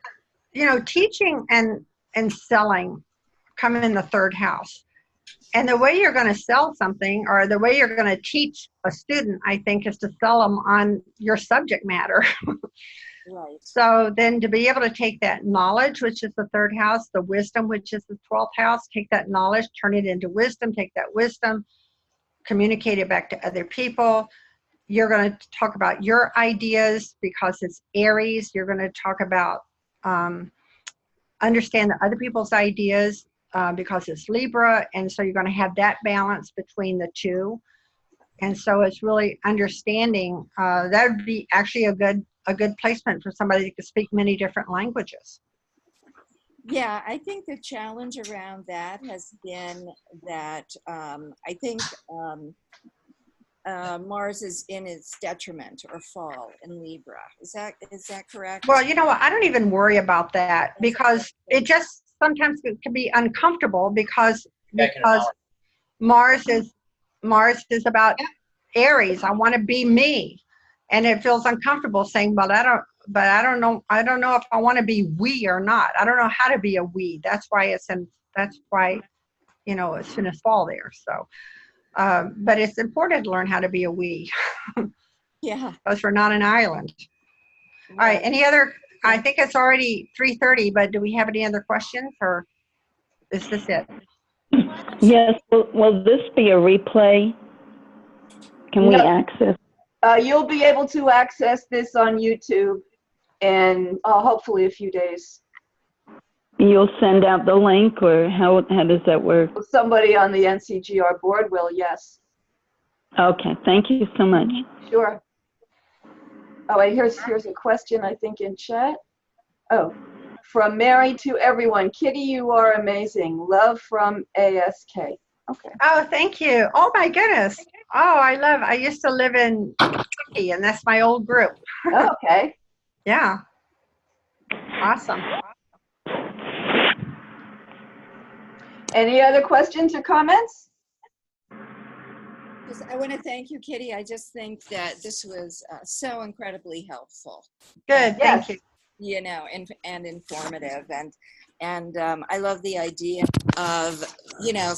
[SPEAKER 3] teaching and selling come in the third house. And the way you're going to sell something, or the way you're going to teach a student, I think, is to sell them on your subject matter.
[SPEAKER 4] Right.
[SPEAKER 3] So then to be able to take that knowledge, which is the third house, the wisdom, which is the 12th house, take that knowledge, turn it into wisdom, take that wisdom, communicate it back to other people. You're going to talk about your ideas because it's Aries. You're going to talk about understand the other people's ideas because it's Libra. And so you're going to have that balance between the two. And so it's really understanding that would be actually a good placement for somebody that can speak many different languages.
[SPEAKER 4] Yeah, I think the challenge around that has been that I think Mars is in its detriment or fall in Libra. Is that correct?
[SPEAKER 3] Well, you know what? I don't even worry about that because it just sometimes it can be uncomfortable because Mars is about Aries. I want to be me, and it feels uncomfortable saying, "Well, I don't know. I don't know if I want to be we or not. I don't know how to be a we." That's why it's going to fall there. So, but it's important to learn how to be a we.
[SPEAKER 4] Yeah.
[SPEAKER 3] Because we're not an island. All right. Any other? I think it's already 3:30, but do we have any other questions, or is this it?
[SPEAKER 5] Yes. Will this be a replay? Can we access?
[SPEAKER 2] You'll be able to access this on YouTube in hopefully a few days.
[SPEAKER 5] You'll send out the link, or how does that work?
[SPEAKER 2] Somebody on the NCGR board will, yes.
[SPEAKER 5] Okay. Thank you so much.
[SPEAKER 2] Sure. Oh, wait, here's a question, I think, in chat. Oh, from Mary to everyone. Kitty, you are amazing. Love from ASK. Okay.
[SPEAKER 3] Oh, thank you. Oh my goodness. Oh, I used to live in Kentucky, and that's my old group.
[SPEAKER 2] Okay.
[SPEAKER 3] Yeah. Awesome.
[SPEAKER 2] Any other questions or comments?
[SPEAKER 4] I want to thank you, Kitty. I just think that this was so incredibly helpful.
[SPEAKER 3] Good. Thank you.
[SPEAKER 4] And informative, and I love the idea of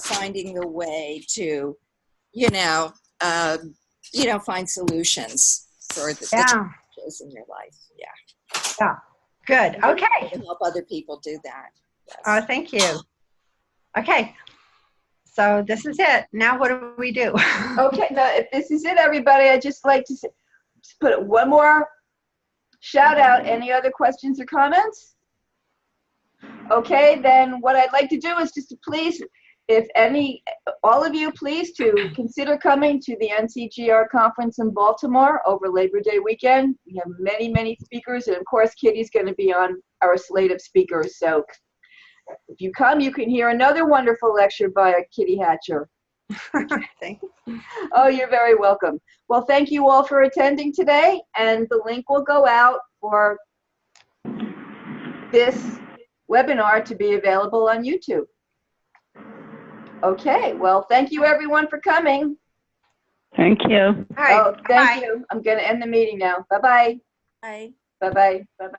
[SPEAKER 4] finding the way to find solutions for the challenges in your life.
[SPEAKER 3] Yeah. Good. Okay.
[SPEAKER 4] To help other people do that. Yes.
[SPEAKER 3] Thank you. Okay. So this is it. Now what do we do?
[SPEAKER 2] Okay. Now, if this is it, everybody, I'd just like to put one more shout out. Any other questions or comments? Okay, then what I'd like to do is just to please, all of you, please to consider coming to the NCGR conference in Baltimore over Labor Day weekend. We have many, many speakers, and of course, Kitty's going to be on our slate of speakers. So if you come, you can hear another wonderful lecture by Kitty Hatcher.
[SPEAKER 3] Thank
[SPEAKER 2] Oh, you're very welcome. Well, thank you all for attending today, and the link will go out for this webinar to be available on YouTube. Okay, well, thank you everyone for coming.
[SPEAKER 5] Thank you.
[SPEAKER 3] All right.
[SPEAKER 2] Oh, thank
[SPEAKER 3] bye.
[SPEAKER 2] you. I'm going to end the meeting now. Bye-bye.
[SPEAKER 4] Bye.
[SPEAKER 2] Bye-bye. Bye-bye.